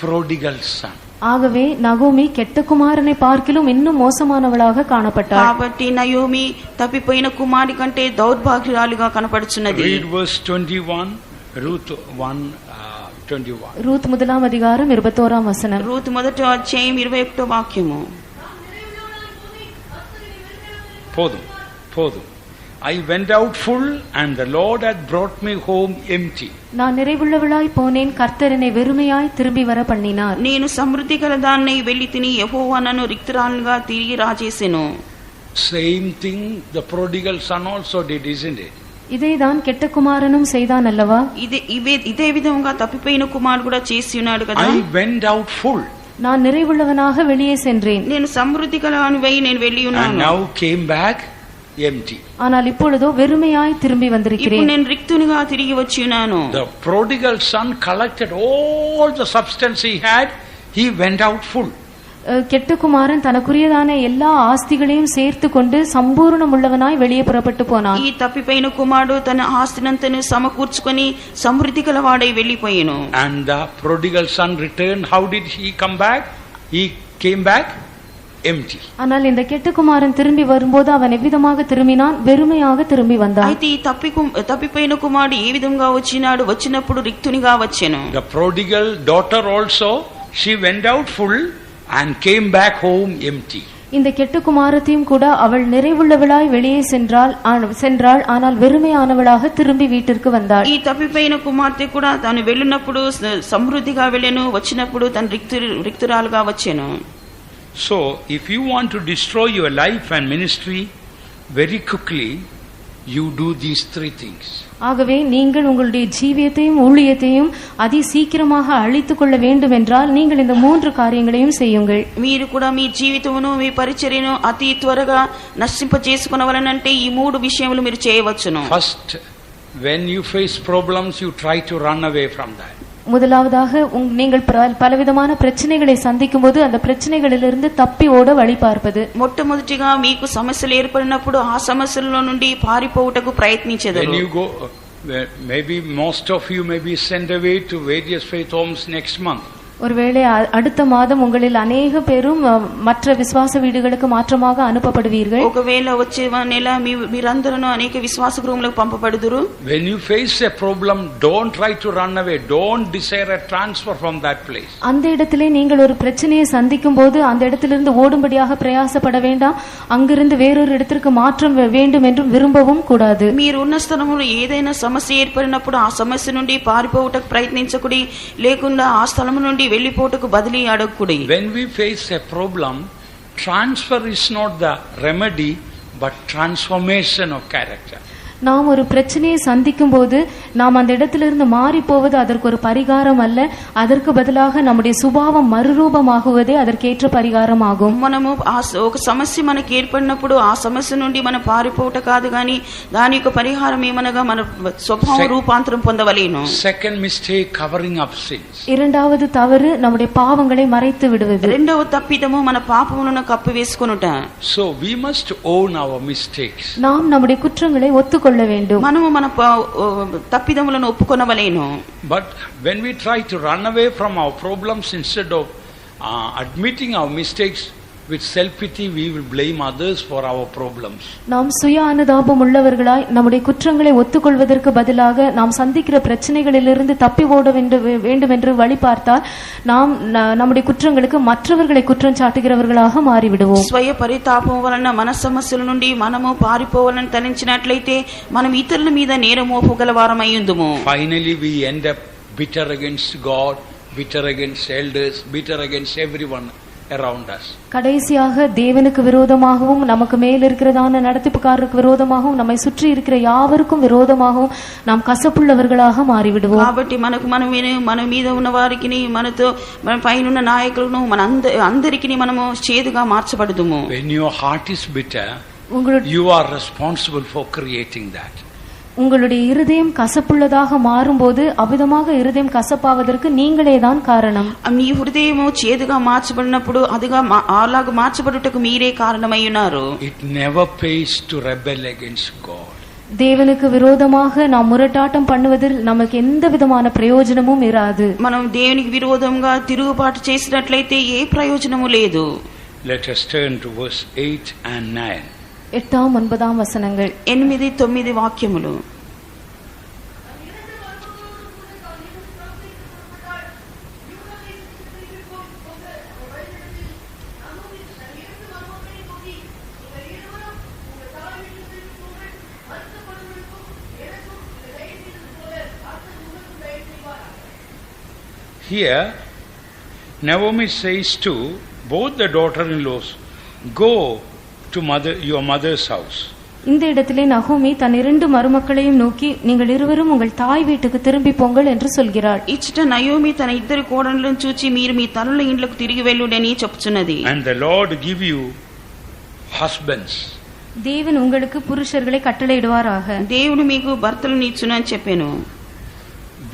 prodigal son. ஆகவே நகோமி கெட்ட குமாரனை பார்க்கிலும் இன்னும் மோசமானவளாக காணப்பட்டாள். కాబట్టి నయోమి తప్పిపోయిన కుమారుడి కంటే దౌర్భాగ్యురాలిగా కనపడుచున్నది. Read verse 21, Ruth 1:21. ரூத் 1ஆம் அதிகாரம் 21ஆம் வசனம். రూతు 1వ అధ్యాయం 21వ వాక్యము. போதும். I went out full and the Lord had brought me home empty. நான் நிறைவுள்ளவளாய் போனேன், கர்த்தர் என்னை வெறுமையாய் திரும்பி வர பண்ணினார். నేను సమృద్ధి గలదాన్నై వెళ్ళి తిని యెహోవా నన్ను రిక్తురాలుగా తిరిగి రాజేసెను. Same thing the prodigal son also did, isn't it? ఇదేதான் கெட்ட కుమారனும் செய்தான் அல்லவா? ఇదే విధంగా తప్పిపోయిన కుమారుడు కూడా చేసి ఉన్నాడు కదా. I went out full. நான் நிறைவுள்ளவனாக வெளியே சென்றேன். నేను సమృద్ధి గలవానివై నేను వెళ్ళి ఉన్నాను. And now came back empty. ஆனால் இப்பொழுதோ வெறுமையாய் திரும்பி வந்திருக்கிறேன். ఇప్పుడు నేను రిక్తునిగా తిరిగి వచ్చి ఉన్నాను. The prodigal son collected all the substance he had. He went out full. கெட்ட குமாரன் தனக்குரியதான எல்லா ஆஸ்திகளையும் சேர்த்து கொண்டு சம்பூர்ணமுள்ளவனாய் வெளியே புறப்பட்டு போனான். ఈ తప్పిపోయిన కుమారుడు తన ఆస్తినంతను సమకూర్చుకొని సమృద్ధి గలవాడై వెళ్ళిపోయాను. And the prodigal son returned. How did he come back? He came back empty. ஆனால் இந்த கெட்ட குமாரன் திரும்பி வரும்போது அவன் எவ்விதமாக திரும்பினான்? வெறுமையாக திரும்பி வந்தான். అయితే ఈ తప్పిపోయిన కుమారుడు ఏ విధంగా వచ్చినాడు? వచ్చినప్పుడు రిక్తునిగా వచ్చెను. The prodigal daughter also, she went out full and came back home empty. இந்த கெட்ட குமாரத்தையும் கூட அவள் நிறைவுள்ளவளாய் வெளியே சென்றாள். ஆனால் வெறுமையானவளாக திரும்பி வீட்டிற்கு வந்தாள். ఈ తప్పిపోయిన కుమార్తె కూడా తాను వెళ్ళినప్పుడు సమృద్ధిగా వెళ్ళెను, వచ్చినప్పుడు తను రిక్తురాలుగా వచ్చెను. So if you want to destroy your life and ministry very quickly, you do these three things. ஆகவே நீங்கள் உங்களுடைய ஜீவியத்தையும் ஊழியத்தையும் அதி சீக்கிரமாக அழித்துக் கொள்ள வேண்டும் என்றால் நீங்கள் இந்த 3 காரியங்களையும் செய்யுங்கள். మీరు కూడా మీ జీవితమును మీ పరిచర్యను అతి త్వరగా నశింపజేసుకొనవలనంటే ఈ 3 విషయములు మీరు చేయవచ్చును. First, when you face problems, you try to run away from that. முதலாவதாக நீங்கள் பலவிதமான பிரச்சனைகளை சந்திக்கும் போது அந்த பிரச்சனைகளிலிருந்து தப்பி ஓட வழி பார்ப்பது. మొట్టమొదటిగా మీకు సమస్యలు ఏర్పడినప్పుడు ఆ సమస్యల నుండి పారిపోవుటకు ప్రయత్నించెదరు. When you go, maybe most of you may be sent away to various faith homes next month. ஒருவேளை அடுத்த மாதம் உங்களில் அநேக பேரும் மற்ற விசுவாச வீடுகளுக்கு மாற்றமாக அனுப்பப்படுவீர்கள். ఒకవేళ వచ్చే నెల మీరందరూ అనేక విశ్వాస గృహములకు పంపబడుదురు. When you face a problem, don't try to run away, don't desire a transfer from that place. அந்த இடத்திலே நீங்கள் ஒரு பிரச்சனையை சந்திக்கும் போது அந்த இடத்திலிருந்து ஓடும்படியாக பிரயாசப்பட வேண்டாம். அங்கிருந்து வேறொரு இடத்திற்கு மாற்றம் வேண்டும் என்று விரும்பவும் கூடாது. మీరు ఉన్న స్థలములో ఏదైనా సమస్య ఏర్పడినప్పుడు ఆ సమస్య నుండి పారిపోవుటకు ప్రయత్నించకుడి, లేకుండా ఆ స్థలము నుండి వెళ్ళిపోటకు బదిలీ అడగకుడి. When we face a problem, transfer is not the remedy but transformation of character. நாம் ஒரு பிரச்சனையை சந்திக்கும் போது நாம் அந்த இடத்திலிருந்து மாறி போவது அதற்கு ஒரு பரிகாரம் அல்ல, அதற்கு பதிலாக நம்முடைய சுபாவம் மறுரூபமாகுவதே அதற்கேற்ற பரிகாரம் ஆகும். మనము ఒక సమస్య మనకి ఏర్పడినప్పుడు ఆ సమస్య నుండి మనం పారిపోవట కాదు గాని దాని యొక్క పరిహారం ఏమనగా మన స్వభావ రూపాంతరం పొందవలేను. Second mistake, covering up sins. இரண்டாவது தவறு நம்முடைய பாவங்களை மறைத்து விடுவது. రెండవ తప్పిదము మన పాపములను కప్పివేసుకొనుట. So we must own our mistakes. நாம் நம்முடைய குற்றங்களை ஒத்துக்கொள்ள வேண்டும். మనము మన తప్పిదములను ఒప్పుకొనవలేను. But when we try to run away from our problems instead of admitting our mistakes with self-pity, we will blame others for our problems. நாம் சுய அனுதாபம் உள்ளவர்களாய் நம்முடைய குற்றங்களை ஒத்துக்கொள்வதற்கு பதிலாக நாம் சந்திக்கிற பிரச்சனைகளிலிருந்து தப்பி ஓட வேண்டும் என்று வழி பார்த்தால் நாம் நம்முடைய குற்றங்களுக்கு மற்றவர்களை குற்றம் சாட்டுகிறவர்களாக மாறிவிடுவோம். స్వయ పరితాపం వలన మన సమస్యల నుండి మనము పారిపోవాలని తలంచినట్లయితే మనం ఇతరుల మీద నేరం మోపగలవారమయ్యుందుము. Finally we end up bitter against God, bitter against elders, bitter against everyone around us. கடைசியாக தேவனுக்கு விரோதமாகவும் நமக்கு மேல் இருக்கிறதான நடத்திப்புக்காரருக்கு விரோதமாகவும் நம்மை சுற்றி இருக்கிற யாவருக்கும் விரோதமாகவும் நாம் கசப்புள்ளவர்களாக மாறிவிடுவோம். కాబట్టి మన మీద ఉన్న వారికి మనతో మన పైన ఉన్న నాయకులను మన అందరికీ మనము చేదుగా మార్చబడుదుము. When your heart is bitter, you are responsible for creating that. உங்களுடைய இருதயம் கசப்புள்ளதாக மாறும்போது அவிதமாக இருதயம் கசப்பாவதற்கு நீங்களே தான் காரணம். మీ హృదయము చేదుగా మార్చబడినప్పుడు అదిగా అలాగా మార్చబడుటకు మీరే కారణమై ఉన్నారు. It never pays to rebel against God. தேவனுக்கு விரோதமாக நாம் முரட்டாட்டம் பண்ணுவதில் நமக்கு எந்த விதமான பிரயோஜனமும் இராது. మనం దేవునికి విరోధంగా తిరుగుబాటు చేసినట్లయితే ఏ ప్రయోజనము లేదు. Let us turn to verse 8 and 9. 8, 9 வசனங்கள். 8, 9 వాక్యములు. Here Naomi says to both the daughter-in-laws, go to your mother's house. இந்த இடத்திலே நகோமி தன் 2 மருமக்களையும் நோக்கி நீங்கள் இருவரும் உங்கள் தாய் வீட்டுக்கு திரும்பி போங்கள் என்று சொல்கிறாள். ఇచ్చట నయోమి తన ఇద్దరు కోడళ్లను చూచి మీరు మీ తల్లుల ఇండ్లకు తిరిగి వెళ్ళుడని చెప్పుచున్నది. And the Lord give you husbands. தேவன் உங்களுக்கு புருஷர்களை கட்டளையிடுவாராக. దేవుడు మీకు భర్తలను ఇచ్చునని చెప్పాను.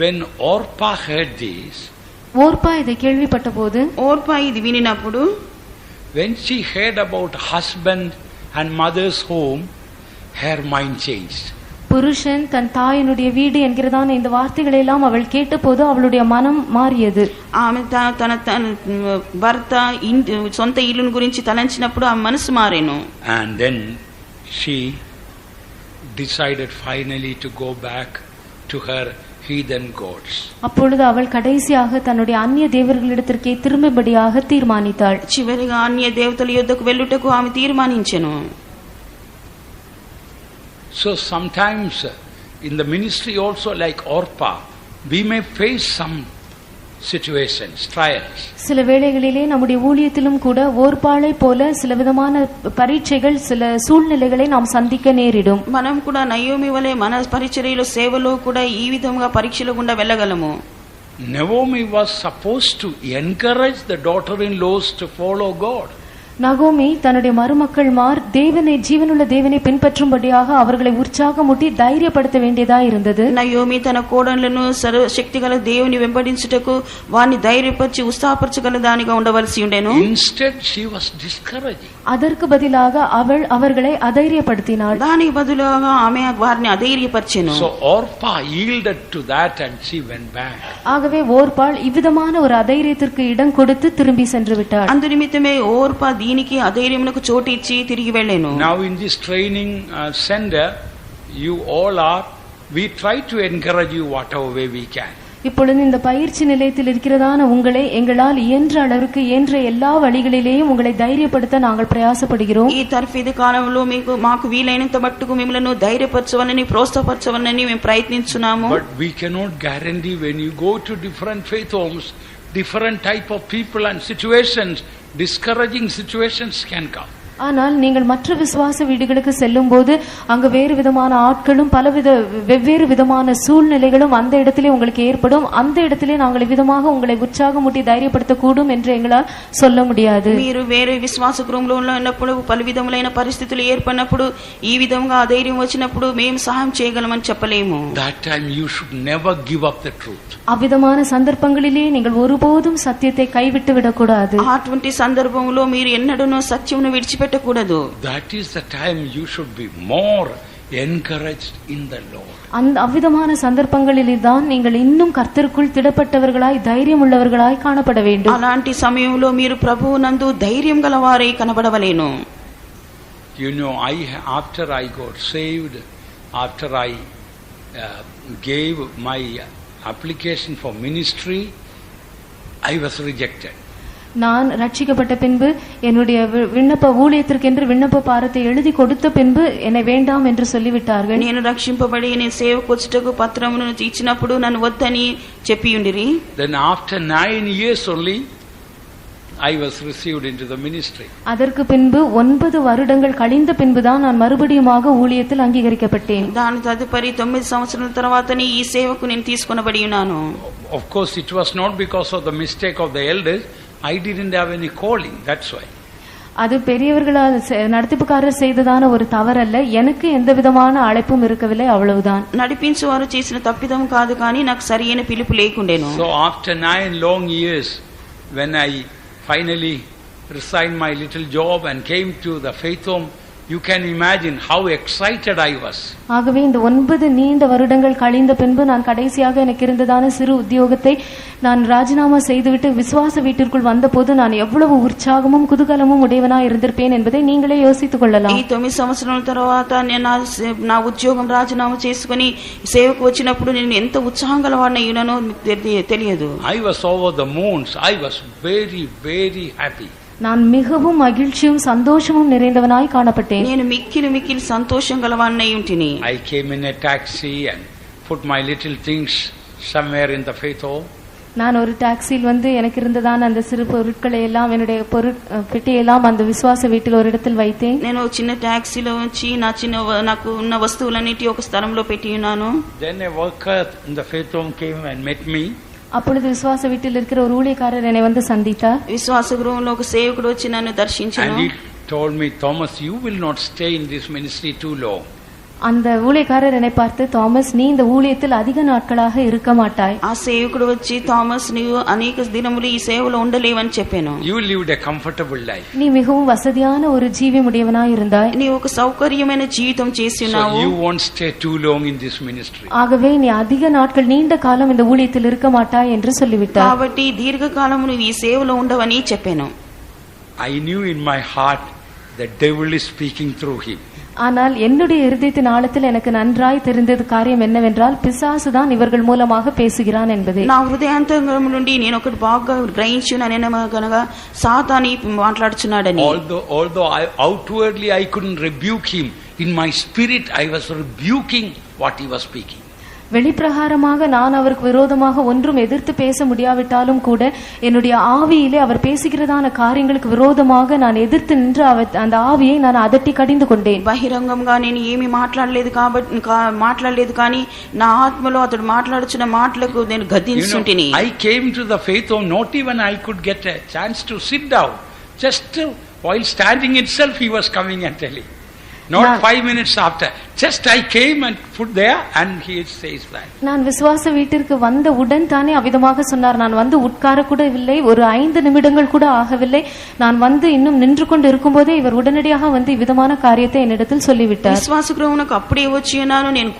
When Orpah heard this, ஓர்பா இதை கேள்விப்பட்டபோது, ఓర్పా ఇది వినినప్పుడు, when she heard about husband and mother's home, her mind changed. புருஷன் தன் தாயினுடைய வீடு என்கிறதான இந்த வார்த்தைகளை எல்லாம் அவள் கேட்டபோது அவளுடைய மனம் மாறியது. ఆమె తన భర్త సొంత ఇల్లును గురించి తలంచినప్పుడు ఆమె మనసు మారేను. And then she decided finally to go back to her heathen gods. அப்பொழுது அவள் கடைசியாக தன்னுடைய அந்நிய தேவர்களிடத்திற்கே திரும்பும்படியாக தீர்மானித்தாள். చివరిగా అన్య దేవతల యొద్దకు వెళ్ళుటకు ఆమె తీర్మానించెను. So sometimes in the ministry also, like Orpah, we may face some situations, trials. சில வேளைகளிலே நம்முடைய ஊழியத்திலும் கூட ஓர்பாளை போல சில விதமான பரீட்சைகள், சில சூழ்நிலைகளை நாம் சந்திக்க நேரிடும். మనం కూడా నయోమి వలె మన పరిచర్యలో సేవలో కూడా ఈ విధంగా పరీక్షల గుండా వెళ్ళగలము. Naomi was supposed to encourage the daughter-in-laws to follow God. நகோமி தன்னுடைய மருமக்கள்மார் தேவனை, ஜீவனுள்ள தேவனை பின்பற்றும்படியாக அவர்களை உற்சாகமூட்டி தைரியப்படுத்த வேண்டியதா இருந்தது. నయోమి తన కోడళ్లను సర్వశక్తిగల దేవుని వెంబడించుటకు వారిని ధైర్యపరిచి ఉత్సాహపరచగల దానిగా ఉండవలసి ఉండెను. Instead she was discouraging. அதற்கு பதிலாக அவள் அவர்களை அதைரியப்படுத்தினாள். దానికి బదులుగా ఆమె వారిని అధైర్యపరిచెను. So Orpah yielded to that and she went back. ஆகவே ஓர்பாள் இவ்விதமான ஒரு அதைரியத்திற்கு இடம் கொடுத்து திரும்பி சென்று விட்டாள். అందు నిమిత్తమే ఓర్పా దీనికి అధైర్యమునకు చోటు ఇచ్చి తిరిగి వెళ్ళెను. Now in this training center, you all are, we try to encourage you whatever way we can. இப்பொழுது இந்த பயிற்சி நிலையத்தில் இருக்கிறதான உங்களை எங்களால் இயன்ற அளவுக்கு இயன்ற எல்லா வழிகளிலேயும் உங்களை தைரியப்படுத்த நாங்கள் பிரயாசப்படுகிறோம். ఈ తర్ఫీదు కాలంలో మాకు వీలైనంత మట్టుకు మిమ్మల్ని ధైర్యపరచవలని, ప్రోత్సాహపరచవలని మేము ప్రయత్నిస్తున్నాము. But we cannot guarantee when you go to different faith homes, different type of people and situations, discouraging situations can come. ஆனால் நீங்கள் மற்ற விசுவாச வீடுகளுக்கு செல்லும் போது அங்கு வேறு விதமான ஆட்களும் வெவ்வேறு விதமான சூழ்நிலைகளும் அந்த இடத்திலே உங்களுக்கு ஏற்படும். அந்த இடத்திலே நாங்கள் விதமாக உங்களை உற்சாகமூட்டி தைரியப்படுத்தக்கூடும் என்று எங்களால் சொல்ல முடியாது. మీరు వేరే విశ్వాస గృహంలో ఉన్నప్పుడు పలు విధములైన పరిస్థితులు ఏర్పడినప్పుడు ఈ విధంగా అధైర్యం వచ్చినప్పుడు మేము సహాయం చేయగలమని చెప్పలేము. That time you should never give up the truth. அவ்விதமான சந்தர்ப்பங்களிலே நீங்கள் ஒருபோதும் சத்தியத்தை கைவிட்டு விடக்கூடாது. అటువంటి సందర్భంలో మీరు ఎన్నడూ సత్యమును విడిచిపెట్టకూడదు. That is the time you should be more encouraged in the Lord. அவ்விதமான சந்தர்ப்பங்களில்தான் நீங்கள் இன்னும் கர்த்தருக்குள் திடப்பட்டவர்களாய், தைரியம் உள்ளவர்களாய் காணப்பட வேண்டும். అలాంటి సమయంలో మీరు ప్రభువునందు ధైర్యం గలవారై కనబడవలేను. You know, after I got saved, after I gave my application for ministry, I was rejected. நான் ரட்சிக்கப்பட்ட பின்பு என்னுடைய விண்ணப்ப ஊழியத்திற்கென்று விண்ணப்ப பாரத்தை எழுதி கொடுத்த பின்பு என்னை வேண்டாம் என்று சொல்லிவிட்டார்கள். నేను రక్షింపబడి నేను సేవకు వచ్చుటకు పత్రమును ఇచ్చినప్పుడు నన్ను వద్దని చెప్పియుండిరి. Then after 9 years only I was received into the ministry. அதற்கு பின்பு 9 வருடங்கள் கழிந்த பின்புதான் நான் மறுபடியுமாக ஊழியத்தில் அங்கீகரிக்கப்பட்டேன். దాని తదుపరి 9 సంవత్సరాల తర్వాతనే ఈ సేవకు నేను తీసుకొనబడి ఉన్నాను. Of course it was not because of the mistake of the elders. I didn't have any calling, that's why. அது பெரியவர்களால் நடத்திப்புக்காரர் செய்ததான ஒரு தவறல்ல, எனக்கு எந்த விதமான அழைப்பும் இருக்கவில்லை, அவ்வளவுதான். నడిపించువారు చేసిన తప్పిదం కాదు కానీ నాకు సరియైన పిలుపు లేకుండేను. So after 9 long years, when I finally resigned my little job and came to the faith home, you can imagine how excited I was. ஆகவே இந்த 9 நீண்ட வருடங்கள் கழிந்த பின்பு நான் கடைசியாக எனக்கு இருந்ததான சிறு உத்தியோகத்தை நான் ராஜினாமா செய்துவிட்டு விசுவாச வீட்டிற்குள் வந்தபோது நான் எவ்வளவு உற்சாகமும் குதூகலமும் உடையவனாய் இருந்திருப்பேன் என்பதை நீங்களே யோசித்துக் கொள்ளலாம். ఈ 9 సంవత్సరాల తర్వాత నేను నా ఉద్యోగం రాజీనామా చేసుకుని సేవకు వచ్చినప్పుడు నేను ఎంత ఉత్సాహం గలవాడినై ఉన్నానో తెలియదు. I was over the moon. I was very, very happy. நான் மிகவும் மகிழ்ச்சியும் சந்தோஷமும் நிறைந்தவனாய் காணப்பட்டேன். నేను మిక్కిలి మిక్కిలి సంతోషం గలవాడినై ఉంటిని. I came in a taxi and put my little things somewhere in the faith home. நான் ஒரு டாக்ஸியில் வந்து எனக்கு இருந்ததான அந்த சிறு பொருட்களை எல்லாம், என்னுடைய பெட்டியெல்லாம் அந்த விசுவாச வீட்டில் ஒரு இடத்தில் வைத்தேன். నేను చిన్న టాక్సీలో ఉంచి నాకు ఉన్న వస్తువులన్నిటి ఒక స్థలంలో పెట్టి ఉన్నాను. Then a worker in the faith home came and met me. அப்பொழுது விசுவாச வீட்டில் இருக்கிற ஒரு ஊழியக்காரர் என்னை வந்து சந்தித்தார். విశ్వాస గృహంలో ఒక సేవకుడు వచ్చి నన్ను దర్శించాడు. And he told me, Thomas, you will not stay in this ministry too long. அந்த ஊழியக்காரர் என்னை பார்த்து, தாமஸ், நீ இந்த ஊழியத்தில் அதிக நாட்களாக இருக்க மாட்டாய். ఆ సేవకుడు వచ్చి, థామస్, నీవు అనేక దినములు ఈ సేవలో ఉండలేవని చెప్పాను. You lived a comfortable life. நீ மிகவும் வசதியான ஒரு ஜீவியமுடையவனாய் இருந்தாய். நீ ఒక సౌకర్యమైన జీవితం చేస్తున్నావు. So you won't stay too long in this ministry. ஆகவே நீ அதிக நாட்கள், நீண்ட காலம் இந்த ஊழியத்தில் இருக்க மாட்டாய் என்று சொல்லிவிட்டார். కాబట్టి దీర్ఘకాలము నువ్వు ఈ సేవలో ఉండవని చెప్పాను. I knew in my heart the devil is speaking through him. ஆனால் என்னுடைய இருதயத்தின் ஆழத்தில் எனக்கு நன்றாய் தெரிந்தது காரியம் என்னவென்றால் பிசாசுதான் இவர்கள் மூலமாக பேசுகிறான் என்பதே. నా హృదయాంతరం నుండి నేను ఒకటి బాగా గ్రహించున్నాను కనుక సాతాను మాట్లాడుచున్నాడని. Although outwardly I couldn't rebuke him, in my spirit I was rebuking what he was speaking. வெளிப்பிரகாரமாக நான் அவருக்கு விரோதமாக ஒன்றும் எதிர்த்து பேச முடியாவிட்டாலும் கூட என்னுடைய ஆவியிலே அவர் பேசுகிறதான காரியங்களுக்கு விரோதமாக நான் எதிர்த்து நின்று அந்த ஆவியை நான் அதட்டி கடிந்து கொண்டேன். బహిరంగంగా నేను ఏమీ మాట్లాడలేదు కానీ నా ఆత్మలో అతడు మాట్లాడుచున్న మాటలకు నేను గద్దించుంటిని. I came to the faith of not even I could get a chance to sit down. Just while standing itself he was coming and telling. Not 5 minutes after. Just I came and put there and he says that. நான் விசுவாச வீட்டிற்கு வந்த உடன் தானே அவிதமாக சொன்னார். நான் வந்து உட்கார கூட இல்லை, ஒரு 5 நிமிடங்கள் கூட ஆகவில்லை. நான் வந்து இன்னும் நின்று கொண்டு இருக்கும்போதே இவர் உடனடியாக வந்து இவ்விதமான காரியத்தை என்னிடத்தில் சொல்லிவிட்டார். విశ్వాస గృహమునకు అప్పుడే వచ్చి ఉన్నాను, నేను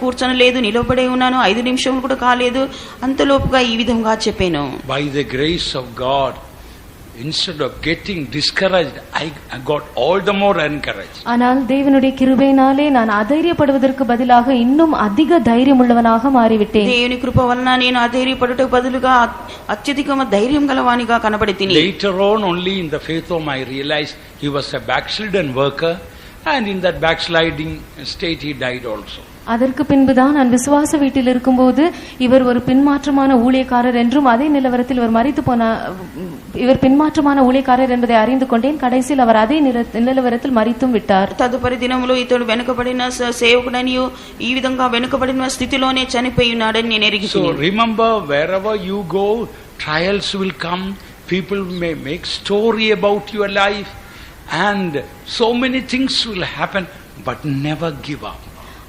కూర్చొనలేదు, నిలబడే ఉన్నాను, 5 నిమిషములు కూడా కాలేదు, అంతలోపుగా ఈ విధంగా చెప్పాను. By the grace of God, instead of getting discouraged, I got all the more encouraged. ஆனால் தேவனுடைய கிருபையினாலே நான் அதைரியப்படுவதற்கு பதிலாக இன்னும் அதிக தைரியம் உள்ளவனாக மாறிவிட்டேன். దేవుని కృప వలన నేను అధైర్యపడుటకు బదులుగా అత్యధికమైన ధైర్యం గలవానిగా కనబడితిని. Later on only in the faith of I realized he was a backslidden worker, and in that backsliding state he died also. அதற்கு பின்புதான் நான் விசுவாச வீட்டில் இருக்கும்போது இவர் ஒரு பின்மாற்றமான ஊழியக்காரர் என்றும் அதே நிலவரத்தில் இவர் பின்மாற்றமான ஊழியக்காரர் என்பதை அறிந்து கொண்டேன். கடைசியில் அவர் அதே நிலவரத்தில் மரித்தும் விட்டார். తదుపరి దినములో ఇతడు వెనుకబడిన సేవకుడనియు ఈ విధంగా వెనుకబడిన స్థితిలోనే చనిపోయి ఉన్నాడని నేను ఎరిగితిని. So remember, wherever you go, trials will come, people may make story about your life, and so many things will happen, but never give up.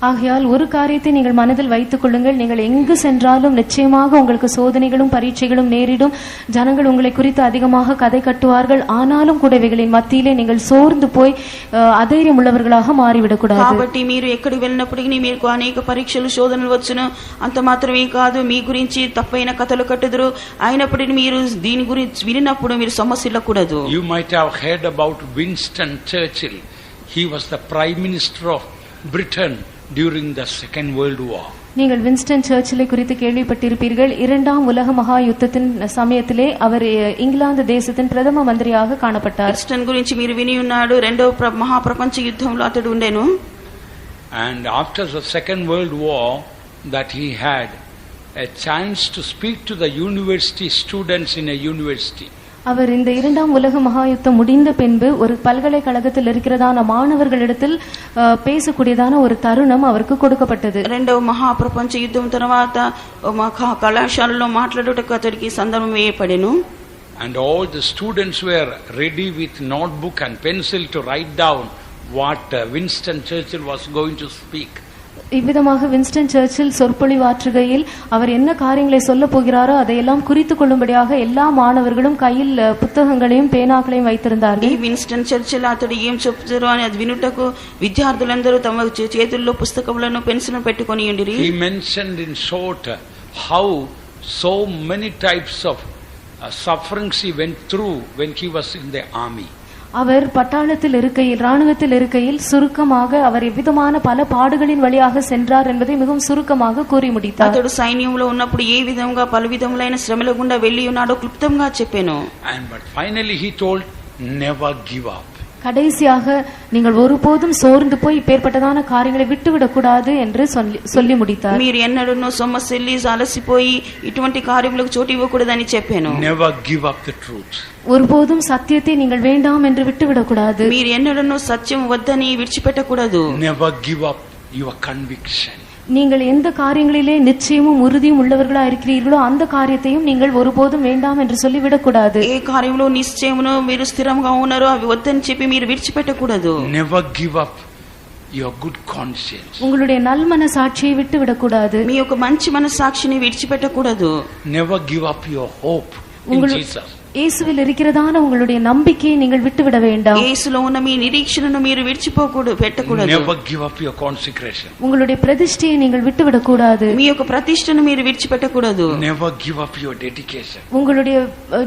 ஆகையால் ஒரு காரியத்தை நீங்கள் மனதில் வைத்துக் கொள்ளுங்கள், நீங்கள் எங்கு சென்றாலும் நிச்சயமாக உங்களுக்கு சோதனைகளும் பரீட்சைகளும் நேரிடும். ஜனங்கள் உங்களை குறித்து அதிகமாக கதை கட்டுவார்கள். ஆனாலும் கூட இவைகளின் மத்தியிலே நீங்கள் சோர்ந்து போய் அதைரியம் உள்ளவர்களாக மாறிவிடக்கூடாது. కాబట్టి మీరు ఎక్కడికి వెళ్ళినప్పటికీ మీకు అనేక పరీక్షలు శోధనలు వచ్చును. అంత మాత్రమే కాదు, మీ గురించి తప్పైన కథలు కట్టుదురు. అయినప్పటికీ మీరు దీని గురించి వినినప్పుడు మీరు సమస్యలకూడదు. You might have heard about Winston Churchill. He was the Prime Minister of Britain during the Second World War. நீங்கள் வின்ஸ்டன் சர்ச்சிலை குறித்து கேள்விப்பட்டிருப்பீர்கள். 2ஆம் உலக மகா யுத்தத்தின் சமயத்திலே அவர் இங்கிலாந்து தேசத்தின் பிரதம மந்திரியாக காணப்பட்டார். విన్స్టన్ గురించి మీరు విని ఉన్నాడు. రెండవ మహా ప్రపంచ యుద్ధంలో అతడు ఉండెను. And after the Second World War, that he had a chance to speak to the university students in a university. அவர் இந்த 2ஆம் உலக மகா யுத்தம் முடிந்த பின்பு ஒரு பல்கலைக்கழகத்தில் இருக்கிறதான மாணவர்களிடத்தில் பேசக்கூடியதான ஒரு தருணம் அவருக்கு கொடுக்கப்பட்டது. రెండవ మహా ప్రపంచ యుద్ధం తర్వాత కళాశాలలో మాట్లాడుటకు అతడికి సందర్భం ఏర్పడెను. And all the students were ready with notebook and pencil to write down what Winston Churchill was going to speak. இவ்விதமாக வின்ஸ்டன் சர்ச்சில் சொற்பொழிவாற்றுகையில் அவர் என்ன காரியங்களை சொல்ல போகிறாரோ அதையெல்லாம் குறித்துக் கொள்ளும்படியாக எல்லா மாணவர்களும் கையில் புத்தகங்களையும் பேனாக்களையும் வைத்திருந்தார்கள். విన్స్టన్ చర్చిల్ అతడు ఏం చెప్తారో అని అది వినుటకు విద్యార్థులందరూ తమ చేతుల్లో పుస్తకములను పెన్సిల్ పెట్టుకొని ఉండిరి. He mentioned in short how so many types of sufferings he went through when he was in the army. அவர் பட்டாளத்தில் இருக்கையில், ராணுவத்தில் இருக்கையில் சுருக்கமாக அவர் எவ்விதமான பல பாடுகளின் வழியாக சென்றார் என்பதை மிகவும் சுருக்கமாக கூறி முடித்தார். అతడు సైన్యంలో ఉన్నప్పుడు ఏ విధంగా పలు విధములైన శ్రమల గుండా వెళ్లి ఉన్నాడో క్లుప్తంగా చెప్పాను. But finally he told, never give up. கடைசியாக நீங்கள் ஒருபோதும் சோர்ந்து போய் இப்பேற்பட்டதான காரியங்களை விட்டுவிடக் கூடாது என்று சொல்லி முடித்தார். మీరు ఎన్నడూ సమస్యల్లి అలసిపోయి ఇటువంటి కార్యములకు చోటు ఇవ్వకూడదని చెప్పాను. Never give up the truth. ஒருபோதும் சத்தியத்தை நீங்கள் வேண்டாம் என்று விட்டுவிடக் கூடாது. మీరు ఎన్నడూ సత్యం వద్దని విడిచిపెట్టకూడదు. Never give up your conviction. நீங்கள் எந்த காரியங்களிலே நிச்சயமும் உறுதியும் உள்ளவர்களா இருக்கிறீர்களோ அந்த காரியத்தையும் நீங்கள் ஒருபோதும் வேண்டாம் என்று சொல்லிவிடக் கூடாது. ఏ కార్యంలో నిశ్చయమును మీరు స్థిరంగా ఉన్నారో అవి వద్దని చెప్పి మీరు విడిచిపెట్టకూడదు. Never give up your good conscience. உங்களுடைய நல்மனசாட்சியை விட்டுவிடக் கூடாது. మీ యొక్క మంచి మనస్సాక్షిని విడిచిపెట్టకూడదు. Never give up your hope in Jesus. இயேசுவில் இருக்கிறதான உங்களுடைய நம்பிக்கையை நீங்கள் விட்டுவிட வேண்டாம். యేసులో ఉన్న మీ నిరీక్షణను మీరు పెట్టకూడదు. Never give up your consecration. உங்களுடைய பிரதிஷ்டையை நீங்கள் விட்டுவிடக் கூடாது. మీ యొక్క ప్రతిష్టను మీరు విడిచిపెట్టకూడదు. Never give up your dedication. உங்களுடைய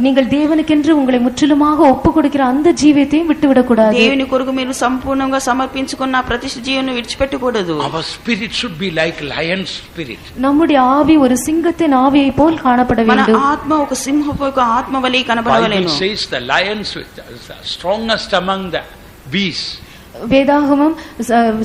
நீங்கள் தேவனுக்கென்று உங்களை முற்றிலுமாக ஒப்பு கொடுக்கிற அந்த ஜீவியத்தையும் விட்டுவிடக் கூடாது. దేవుని కొరకు మీరు సంపూర్ణంగా సమర్పించుకున్న ప్రతిష్ఠ జీవనం విడిచిపెట్టకూడదు. Our spirit should be like lion's spirit. நம்முடைய ஆவி ஒரு சிங்கத்தின் ஆவியை போல் காணப்பட మన வேண்டும். ఆత్మ ఒక సింహపు యొక్క ఆత్మ వలె కనబడవలెను. Bible says the lions strongest among the beasts. வேதாகமம்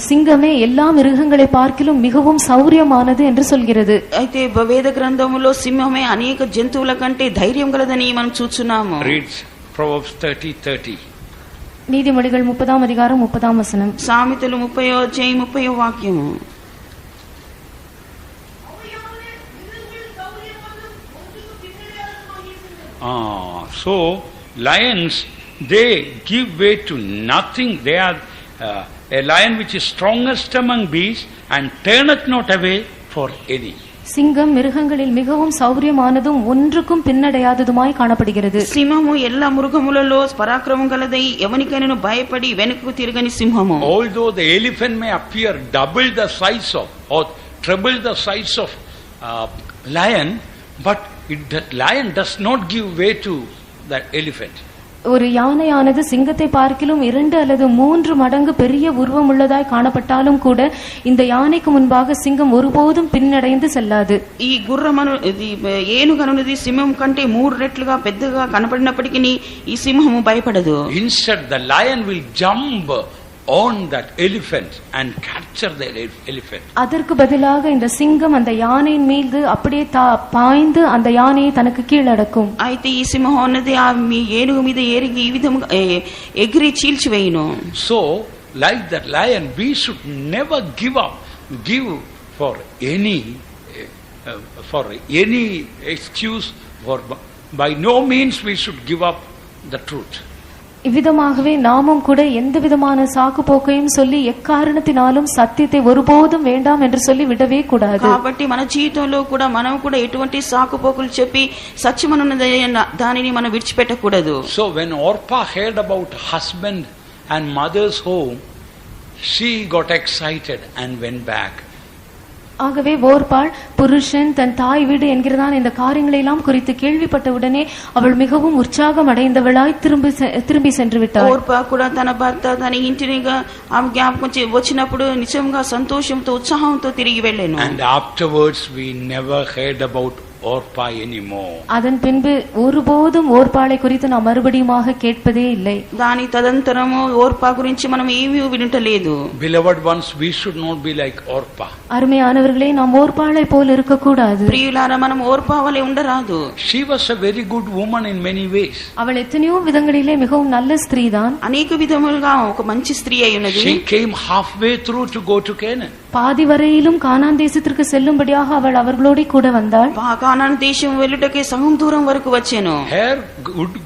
சிங்கமே எல்லா மிருகங்களை பார்க்கிலும் மிகவும் சௌரியமானது என்று சொல்கிறது. అయితే వేద గ్రంథములో సింహమే అనేక జంతువుల కంటే ధైర్యం గలదని మనం చూస్తున్నాము. Read Proverbs 30:30. நீதிமொழிகள் 30ஆம் அதிகாரம் 30ஆம் வசனம். సామెతలు 30వ అధ్యాయం 30వ వాక్యము. So lions, they give way to nothing. They are a lion which is strongest among beasts and turneth not away for any. சிங்கம் மிருகங்களில் மிகவும் சௌரியமானதும் ஒன்றுக்கும் பின்னடையாததுமாய் காணப்படுகிறது. సింహము எல்லா మృగములలో పరాక్రమం గలదై ఎవనికైనను భయపడి వెనుకకు తిరగని సింహము. Although the elephant may appear double the size of or treble the size of lion, but the lion does not give way to the elephant. ஒரு யானையானது சிங்கத்தை பார்க்கிலும் 2 அல்லது 3 மடங்கு பெரிய உருவம் உள்ளதாய் காணப்பட்டாலும் கூட இந்த யானைக்கு முன்பாக சிங்கம் ஒருபோதும் பின்னடைந்து செல்லாது. ఈ గుర్రమను ఏనుగనుది సింహం కంటే 3 రెట్లుగా పెద్దగా కనపడినప్పటికీ ఈ సింహము భయపడదు. Instead the lion will jump on that elephant and capture the elephant. அதற்கு பதிலாக இந்த சிங்கம் அந்த யானையின் மீது அப்படியே பாய்ந்து அந்த யானையை தனக்கு கீழடக்கும். అయితే ఈ సింహం అన్నది ఆ ఏనుగు మీద ఏరిగి ఈ విధంగా ఎగిరి చీల్చివేయును. So like that lion we should never give for any excuse, for by no means we should give up the truth. இவ்விதமாகவே நாமும் கூட எந்த விதமான சாக்கு போக்கையும் சொல்லி எக்காரணத்தினாலும் சத்தியத்தை ஒருபோதும் வேண்டாம் என்று சொல்லி விடவே கூடாது. కాబట్టి మన జీవితంలో కూడా మనం కూడా ఎటువంటి సాకు పోకులు చెప్పి సత్యమనున్న దానిని మనం విడిచిపెట్టకూడదు. So when Orpah heard about husband and mother's home, she got excited and went back. ஆகவே ஓர்பாள் புருஷன் தன் தாய் வீடு என்கிறதான இந்த காரியங்களை எல்லாம் குறித்து கேள்விப்பட்டவுடனே அவள் மிகவும் உற்சாகம் அடைந்தவளாய் திரும்பி சென்று விட்டாள். ఓర్పా కూడా తన భర్త తన ఇంటినిగా ఆమె జ్ఞాపకం వచ్చినప్పుడు నిజంగా సంతోషంతో ఉత్సాహంతో తిరిగి వెళ్ళాను. And afterwards we never heard about Orpah anymore. அதன் பின்பு ஒருபோதும் ஓர்பாளை குறித்து நாம் மறுபடியுமாக கேட்பதே இல்லை. దాని తదంతరము ఓర్పా గురించి మనం ఏమీ వినటలేదు. Beloved ones, we should not be like Orpah. அருமையானவர்களே, நாம் ஓர்பாளை போல் இருக்க கூடாது. ప్రియులారా, మనం ఓర్పా వలె ఉండరాదు. She was a very good woman in many ways. அவள் எத்தனையோ விதங்களிலே மிகவும் நல்ல ஸ்திரீதான். అనేక విధములుగా ఒక మంచి స్త్రీ అయి ఉన్నది. She came halfway through to go to Canaan. பாதி வரையிலும் கானான் தேசத்திற்கு செல்லும்படியாக அவள் அவர்களோடு கூட வந்தாள். కానాను దేశం వెళ్ళుటకే సగం దూరం వరకు వచ్చాను. Her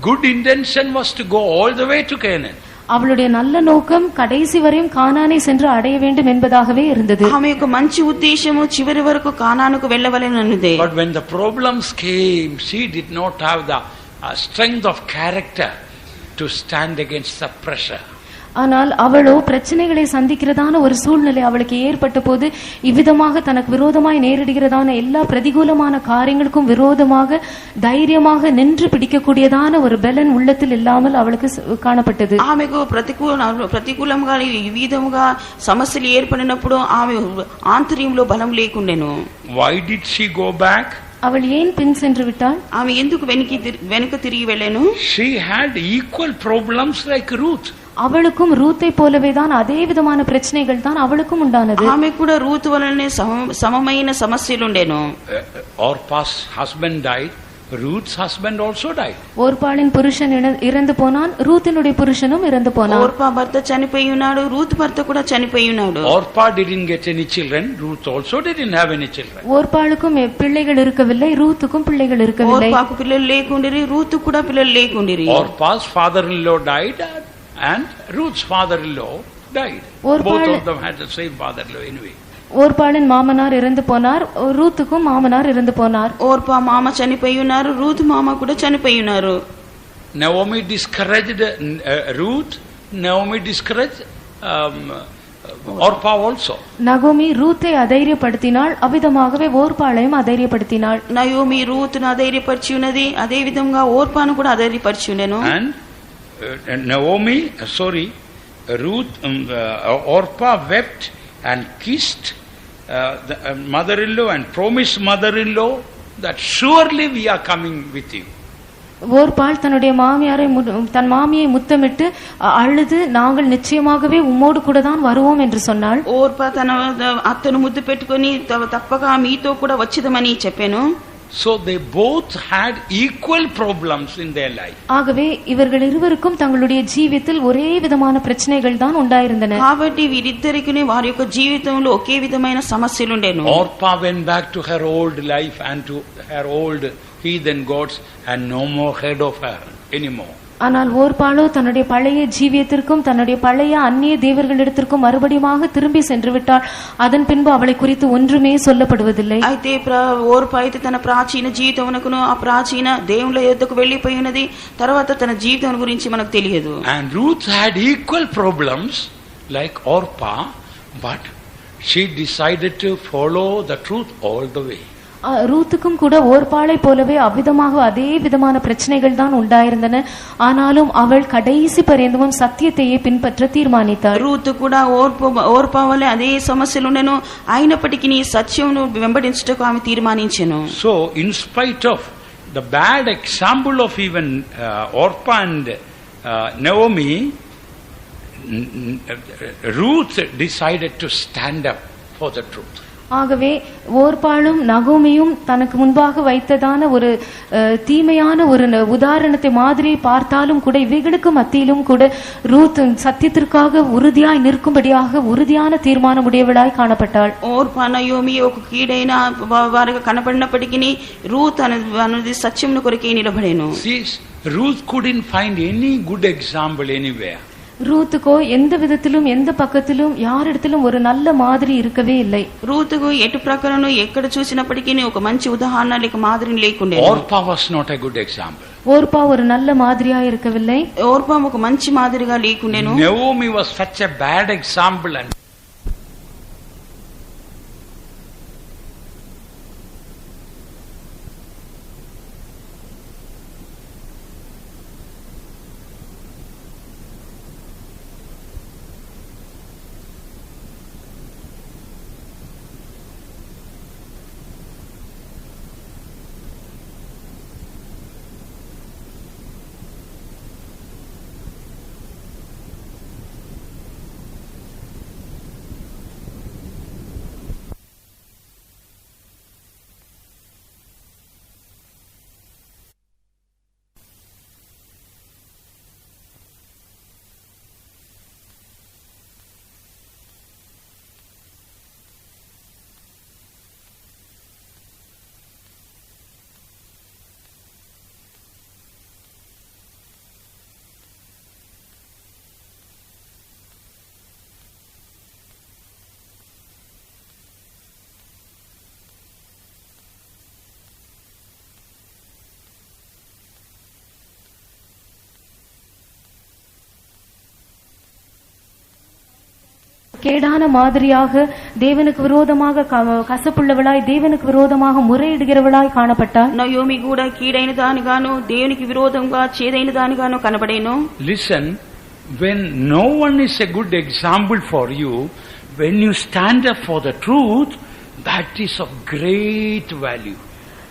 good intention was to go all the way to Canaan. அவளுடைய நல்ல நோக்கம் கடைசி வரையும் கானானை சென்று அடைய வேண்டும் என்பதாகவே இருந்தது. ఆమె యొక్క మంచి ఉద్దేశము చివరి వరకు కానానుకు వెళ్ళవలెనన్నదే. But when the problems came, she did not have the strength of character to stand against the pressure. ஆனால் அவளோ பிரச்சனைகளை சந்திக்கிறதான ஒரு சூழ்நிலை அவளுக்கு ஏற்பட்ட போது இவ்விதமாக தனக்கு விரோதமாய் நேரிடுகிறதான எல்லா பிரதிகூலமான காரியங்களுக்கும் விரோதமாக தைரியமாக நின்று பிடிக்கக்கூடியதான ஒரு பலன் உள்ளத்தில் இல்லாமல் அவளுக்கு காணப்பட்டது. ఆమెకు ప్రతికూలంగా ఈ విధముగా సమస్యలు ఏర్పడినప్పుడు ఆమె ఆంతర్యంలో బలం లేకుండెను. Why did she go back? அவள் ஏன் பின் சென்று விட்டாள்? ఆమె ఎందుకు వెనక తిరిగి వెళ్ళాను? She had equal problems like Ruth. அவளுக்கும் ரூத்தை போலவே தான் அதே விதமான பிரச்சனைகள் தான் அவளுக்கும் உண்டானது. ఆమె కూడా రూతు వలనే సమమైన సమస్యలు ఉండేను. Orpah's husband died. Ruth's husband also died. ஓர்பாளின் புருஷன் இறந்து போனான், ரூத்தினுடைய புருஷனும் இறந்து போனான். ఓర్పా భర్త చనిపోయి ఉన్నాడు, రూత్ భర్త కూడా చనిపోయి ఉన్నాడు. Orpah didn't get any children. Ruth also didn't have any children. ஓர்பாளுக்கும் பிள்ளைகள் இருக்கவில்லை, ரூத்துக்கும் பிள்ளைகள் இருக்கவில்லை. ఓర్పాకు పిల్లలు లేకుండిరి, రూతు కూడా పిల్లలు లేకుండిరి. Orpah's father-in-law died and Ruth's father-in-law died. Both of them had the same father-in-law anyway. ஓர்பாளின் மாமனார் இறந்து போனார், ரூத்துக்கும் மாமனார் இறந்து போனார். ఓర్పా మామ చనిపోయి ఉన్నారు, రూతు మామ కూడా చనిపోయి ఉన్నారు. Naomi discouraged Ruth. Naomi discouraged Orpah also. நகோமி ரூத்தை அதைரியப்படுத்தினாள், அவ்விதமாகவே ஓர்பாளையும் அதைரியப்படுத்தினாள். నయోమి రూతును అధైర్యపరిచి ఉన్నది, అదే విధంగా ఓర్పాను కూడా అధైర్యపరిచి ఉండెను. And Ruth, Orpah wept and kissed the mother-in-law and promised mother-in-law that surely we are coming with you. ஓர்பாள் தன்னுடைய தன் மாமியை முத்தமிட்டு அழுது, நாங்கள் நிச்சயமாகவே உம்மோடு கூட தான் வருவோம் என்று சொன்னாள். ఓర్పా తన అత్తను ముద్దు పెట్టుకొని తప్పగా మీతో కూడా వచ్చేదమని చెప్పాను. So they both had equal problems in their life. ஆகவே இவர்கள் இருவருக்கும் தங்களுடைய ஜீவிதத்தில் ஒரே விதமான பிரச்சனைகள் தான் உண்டாயிருந்தன. కాబట్టి వీరిద్దరికిని వారి యొక్క జీవితంలో ఒకే విధమైన సమస్యలు ఉండేను. Orpah went back to her old life and to her old heathen gods and no more heard of her anymore. ஆனால் ஓர்பாளோ தன்னுடைய பழைய ஜீவியத்திற்கும் தன்னுடைய பழைய அந்நிய தேவர்களிடத்திற்கும் மறுபடியும் திரும்பி சென்று விட்டாள். அதன் பின்பு அவளை குறித்து ஒன்றுமே சொல்லப்படுவதில்லை. అయితే ఓర్పా అయితే తన ప్రాచీన జీవితమునకును ఆ ప్రాచీన దేవుళ్ళ యొద్దకు వెళ్ళిపోయినది. తర్వాత తన జీవితం గురించి మనకు తెలియదు. And Ruth had equal problems like Orpah, but she decided to follow the truth all the way. ரூத்துக்கும் கூட ஓர்பாளை போலவே அவ்விதமாக அதே விதமான பிரச்சனைகள் தான் உண்டாயிருந்தன. ஆனாலும் அவள் கடைசி பரியந்தமும் சத்தியத்தையே பின்பற்ற தீர்மானித்தாள். రూతు కూడా ఓర్పా వలె అదే సమస్యలు ఉండెను, అయినప్పటికీ సత్యమును వెంబడించుటకు ఆమె తీర్మానించెను. So in spite of the bad example of even Orpah and Naomi, Ruth decided to stand up for the truth. ஆகவே ஓர்பாளும் நகோமியும் தனக்கு முன்பாக வைத்ததான ஒரு தீமையான ஒரு உதாரணத்தை மாதிரி பார்த்தாலும் கூட இவைகளுக்கு மத்தியிலும் கூட ரூத் சத்தியத்திற்காக உறுதியாய் நிற்கும்படியாக உறுதியான தீர்மானம் உடையவளாய் காணப்பட்டாள். ఓర్పా నయోమి ఒక కీడైన వారిగా కనపడినప్పటికీ రూత్ అనేది సత్యమును కొరకే నిలబడెను. Ruth couldn't find any good example anywhere. ரூத்துக்கோ எந்த விதத்திலும் எந்த பக்கத்திலும் யாரிடத்திலும் ஒரு நல்ல மாதிரி இருக்கவே இல்லை. రూతుకు ఎటు ప్రకారం ఎక్కడ చూసినప్పటికీ ఒక మంచి ఉదాహరణ లేక మాదిరి లేకుండే. Orpah was not a good example. ஓர்பா ஒரு நல்ல மாதிரியா இருக்கவில்லை. ఓర్పా ఒక మంచి మాదిరిగా లేకుండేను. Naomi was such a bad example and கேடான மாதிரியாக தேவனுக்கு விரோதமாக கசப்புள்ளவளாய் தேவனுக்கு விரோதமாக முறையிடுகிறவளாய் காணப்பட்டாள். నయోమి కూడా కీడైన దానిగాను దేవునికి విరోధంగా చేదైన దానిగాను కనబడేను. Listen, when no one is a good example for you, when you stand up for the truth, that is of great value.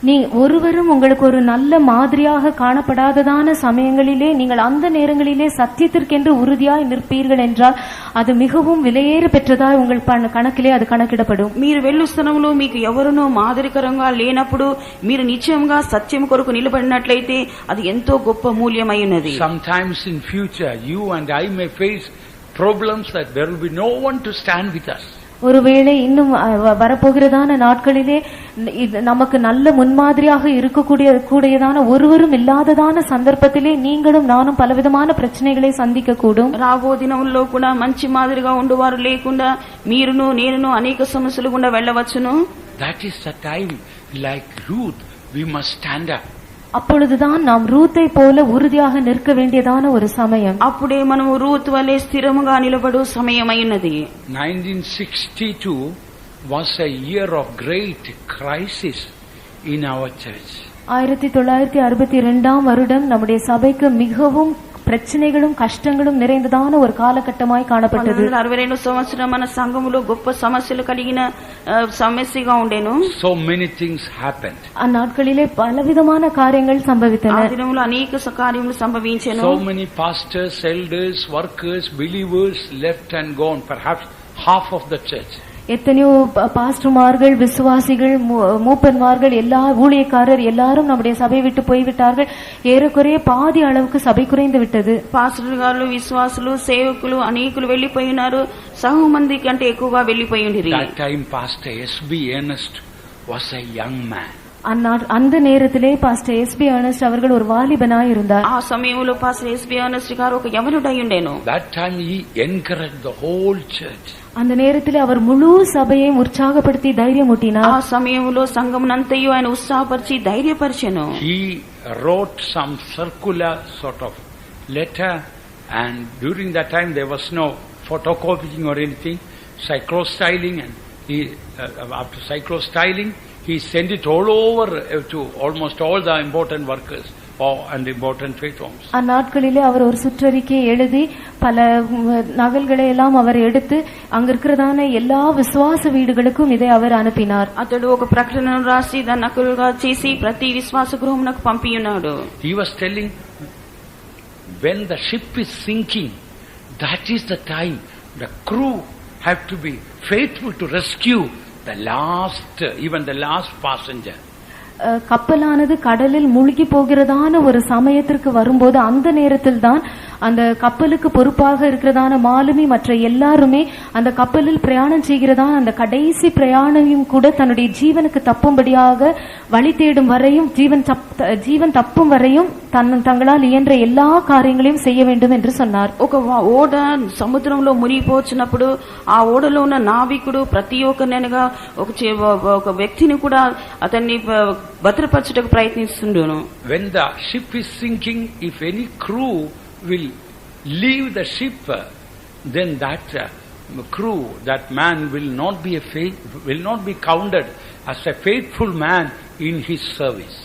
நீ ஒருவரும் உங்களுக்கு ஒரு நல்ல மாதிரியாக காணப்படாததான சமயங்களிலே நீங்கள் அந்த நேரங்களிலே சத்தியத்திற்கென்று உறுதியாய் நிற்பீர்கள் என்றால் அது மிகவும் விலையேற பெற்றதாய் உங்கள் கணக்கிலே அது கணக்கிடப்படும். మీరు వెళ్ళు స్థలంలో మీకు ఎవరునో మాదిరికరంగా లేనప్పుడు మీరు నిశ్చయంగా సత్యం కొరకు నిలబడినట్లయితే అది ఎంతో గొప్ప మూల్యమై ఉన్నది. Sometimes in future you and I may face problems that there will be no one to stand with us. ஒருவேளை இன்னும் வரப்போகிறதான நாட்களிலே நமக்கு நல்ல முன்மாதிரியாக இருக்கக்கூடியதான ஒருவரும் இல்லாததான சந்தர்ப்பத்திலே நீங்களும் நானும் பலவிதமான பிரச்சனைகளை சந்திக்க கூடும். రాబో దినముల్లో కూడా మంచి మాదిరిగా ఉండేవారు లేకుండా మీరును నేనును అనేక సమస్యలు గుండా వెళ్ళవచ్చును. That is the time, like Ruth, we must stand up அப்பொழுதுதான் நாம் ரூத்தை போல உறுதியாக நிற்க வேண்டியதான ஒரு சமயம். అప్పుడే మనము రూతు వలె స్థిరముగా నిలబడు సమయమైనది. 1962 was a year of great crisis in our church. 1962 வருடம் நம்முடைய சபைக்கு மிகவும் பிரச்சனைகளும் கஷ்டங்களும் நிறைந்ததான ஒரு காலகட்டமாய் காணப்பட்டது. 1962 సంవత్సరం మన సంఘములో గొప్ప సమస్యలు కలిగిన సమస్యగా ఉండేను. So many things happened. அந்நாட்களிலே பலவிதமான காரியங்கள் சம்பவித்தன. ఆ దినములో అనేక కార్యములు సంభవించెను. So many pastors, elders, workers, believers left and gone, perhaps half of the church. எத்தனையோ பாஸ்டர்மார்கள், விசுவாசிகள், மூப்பன்மார்கள், எல்லா ஊழியக்காரர் எல்லாரும் நம்முடைய சபை விட்டு போய்விட்டார்கள். ஏறக்குறைய பாதி அளவுக்கு சபை குறைந்து விட்டது. పాస్టర్ గారు, విశ్వాసులు, సేవకులు అనేకులు వెళ్లిపోయినారు. సహు మంది కంటే ఎక్కువగా వెళ్లిపోయింది. That time Pastor S.B. Ernest was a young man. அந்த நேரத்திலே பாஸ்டர் எஸ்பி அர்னஸ்ட் அவர்கள் ஒரு வாலிபனாய் இருந்தார். ఆ సమయంలో పాస్టర్ ఎస్బి అర్నస్ట్ గారు ఒక యవనుడై ఉండేను. That time he encouraged the whole church. அந்த நேரத்திலே அவர் முழு சபையையும் உற்சாகப்படுத்தி தைரியமூட்டினார். ఆ సమయంలో సంఘమునంతయు ఆయన ఉత్సాహపరిచి ధైర్యపరిచెను. He wrote some circular sort of letter, and during that time there was no photocopying or anything, cyclostyling, and he after cyclostyling he sent it all over to almost all the important workers and important faith homes. அந்நாட்களிலே அவர் ஒரு சுற்றறிக்கை எழுதி பல நகல்களை எல்லாம் அவர் எடுத்து அங்க இருக்கிறதான எல்லா விசுவாச வீடுகளுக்கும் இதை அவர் அனுப்பினார். అతడు ఒక ప్రకటనను రాసి దాన్ని నకలుగా చేసి ప్రతి విశ్వాస గృహమునకు పంపియున్నాడు. He was telling, when the ship is sinking, that is the time the crew have to be faithful to rescue the last, even the last passenger. கப்பலானது கடலில் மூழ்கி போகிறதான ஒரு சமயத்திற்கு வரும்போது அந்த நேரத்தில் தான் அந்த கப்பலுக்கு பொறுப்பாக இருக்கிறதான மாலுமி மற்ற எல்லாருமே அந்த கப்பலில் பிரயாணம் செய்கிறதான அந்த கடைசி பிரயாணையும் கூட தன்னுடைய ஜீவனுக்கு தப்பும்படியாக வழி தேடும் வரையும் ஜீவன் தப்பும் வரையும் தங்களால் இயன்ற எல்லா காரியங்களையும் செய்ய வேண்டும் என்று சொன்னார். ఒక ఓడ సముద్రంలో మునిగిపోచినప్పుడు ఆ ఓడలో ఉన్న నావికుడు ప్రతి ఒక్కరినగా ఒక వ్యక్తిని కూడా అతన్ని భద్రపరచుటకు ప్రయత్నిస్తుండును. When the ship is sinking, if any crew will leave the ship, then that crew, that man will not be counted as a faithful man in his service.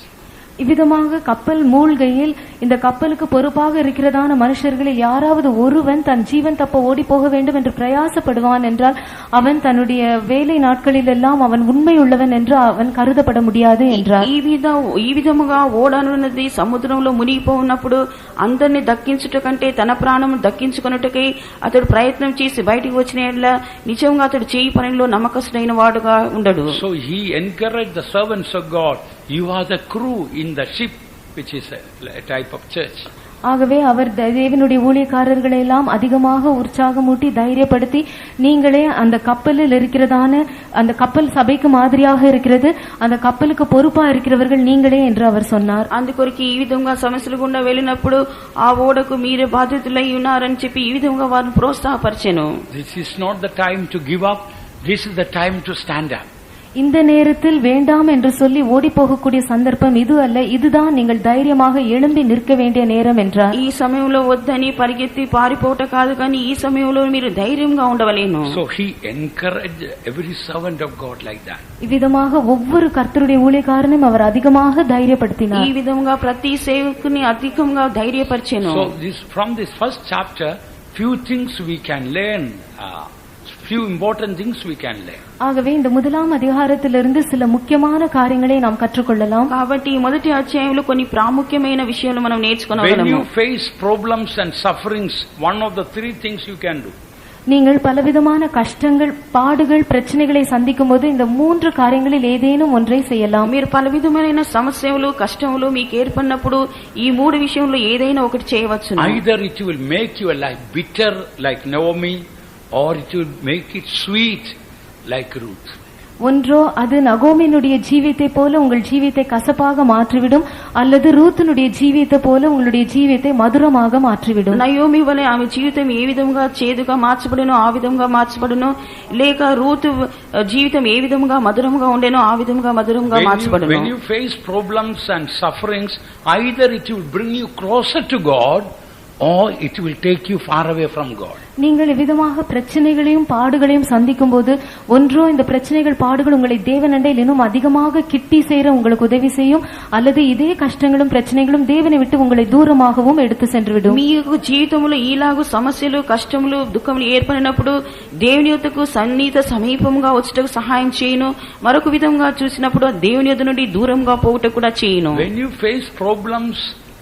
இவ்விதமாக கப்பல் மூழ்கையில் இந்த கப்பலுக்கு பொறுப்பாக இருக்கிறதான மனுஷர்களில் யாராவது ஒருவன் தன் ஜீவன் தப்ப ஓடி போக வேண்டும் என்று பிரயாசப்படுவான் என்றால் அவன் தன்னுடைய வேலை நாட்களில் எல்லாம் அவன் உண்மையுள்ளவன் என்று அவன் கருதப்பட முடியாது என்றார். ఈ విధముగా ఓడనున్నది సముద్రంలో మునిగిపోయినప్పుడు అందరినీ దక్కించుట కంటే తన ప్రాణం దక్కించుకొనుటకై అతడు ప్రయత్నం చేసి బయటికి వచ్చిన యెడల నిజంగా అతడు చేయి పనిలో నమ్మకస్తుడైన వాడుగా ఉండడు. So he encouraged the servants of God, you are the crew in the ship, which is a type of church. ஆகவே அவர் தேவனுடைய ஊழியக்காரர்களை எல்லாம் அதிகமாக உற்சாகமூட்டி தைரியப்படுத்தி நீங்களே அந்த கப்பலில் இருக்கிறதான அந்த கப்பல் சபைக்கு மாதிரியாக இருக்கிறது, அந்த கப்பலுக்கு பொறுப்பா இருக்கிறவர்கள் நீங்களே என்று அவர் சொன்னார். అందుకొరికి ఈ విధంగా సమస్యలు గుండా వెళ్ళినప్పుడు ఆ ఓడకు మీరే బాధ్యతలై ఉన్నారని చెప్పి ఈ విధంగా వారిని ప్రోత్సాహపరిచెను. This is not the time to give up, this is the time to stand up. இந்த நேரத்தில் வேண்டாம் என்று சொல்லி ஓடி போகக்கூடிய சந்தர்ப்பம் இது அல்ல, இதுதான் நீங்கள் தைரியமாக எழும்பி நிற்க வேண்டிய நேரம் என்றார். ఈ సమయంలో వద్దని పరిగెత్తి పారిపోవట కాదు, కానీ ఈ సమయంలో మీరు ధైర్యంగా ఉండవలేను. So he encouraged every servant of God like that. இவ்விதமாக ஒவ்வொரு கர்த்தருடைய ஊழியக்காரனையும் அவர் அதிகமாக தைரியப்படுத்தினார். ఈ విధంగా ప్రతి సేవకుని అధికంగా ధైర్యపరిచెను. So from this first chapter, few things we can learn, few important things we can learn. ஆகவே இந்த முதலாம் அதிகாரத்திலிருந்து சில முக்கியமான காரியங்களை நாம் கற்றுக்கொள்ளலாம். కాబట్టి మొదటి అధ్యాయంలో కొన్ని ప్రాముఖ్యమైన విషయాలు మనం నేర్చుకోగలము. When you face problems and sufferings, one of the three things you can do. நீங்கள் பலவிதமான கஷ்டங்கள், பாடுகள், பிரச்சனைகளை சந்திக்கும் போது இந்த மூன்று காரியங்களில் ஏதேனும் ஒன்றை செய்யலாம். మీరు పలవిధమైన సమస్యలు, కష్టములు మీకు ఏర్పడినప్పుడు ఈ మూడు విషయంలో ఏదైనా ఒకటి చేయవచ్చు. Either it will make your life bitter like Naomi, or it will make it sweet like Ruth. ஒன்றோ அது நகோமியினுடைய ஜீவியத்தை போல உங்கள் ஜீவியத்தை கசப்பாக மாற்றிவிடும், அல்லது ரூத்தினுடைய ஜீவியத்தை போல உங்களுடைய ஜீவியத்தை మధురமாக மாற்றிவிடும். నయోమి వలె ఆమె జీవితం ఏ విధంగా చేదుగా మార్చబడెనో ఆ విధంగా మార్చబడును, లేక రూతు జీవితం ఏ విధంగా మధురంగా ఉండేనో ఆ విధంగా మధురంగా మార్చబడును. When you face problems and sufferings, either it will bring you closer to God or it will take you far away from God. நீங்கள் இவ்விதமாக பிரச்சனைகளையும் பாடுகளையும் சந்திக்கும் போது, ஒன்றோ இந்த பிரச்சனைகள் பாடுகள் உங்களை தேவனண்டையில் இன்னும் அதிகமாக கிட்டி சேர உங்களுக்கு உதவி செய்யும், அல்லது இதே கஷ்டங்களும் பிரச்சனைகளும் தேவனை விட்டு உங்களை தூரமாகவும் எடுத்து சென்றுவிடும். మీకు జీవితంలో ఈలాగు సమస్యలు కష్టములు దుఃఖములు ఏర్పడినప్పుడు దేవుని యొద్దకు సన్నిహిత సమీపంగా వచ్చుటకు సహాయం చేయును, మరొక విధంగా చూసినప్పుడు దేవుని యొద్ద నుండి దూరంగా పోవుట కూడా చేయును. When you face problems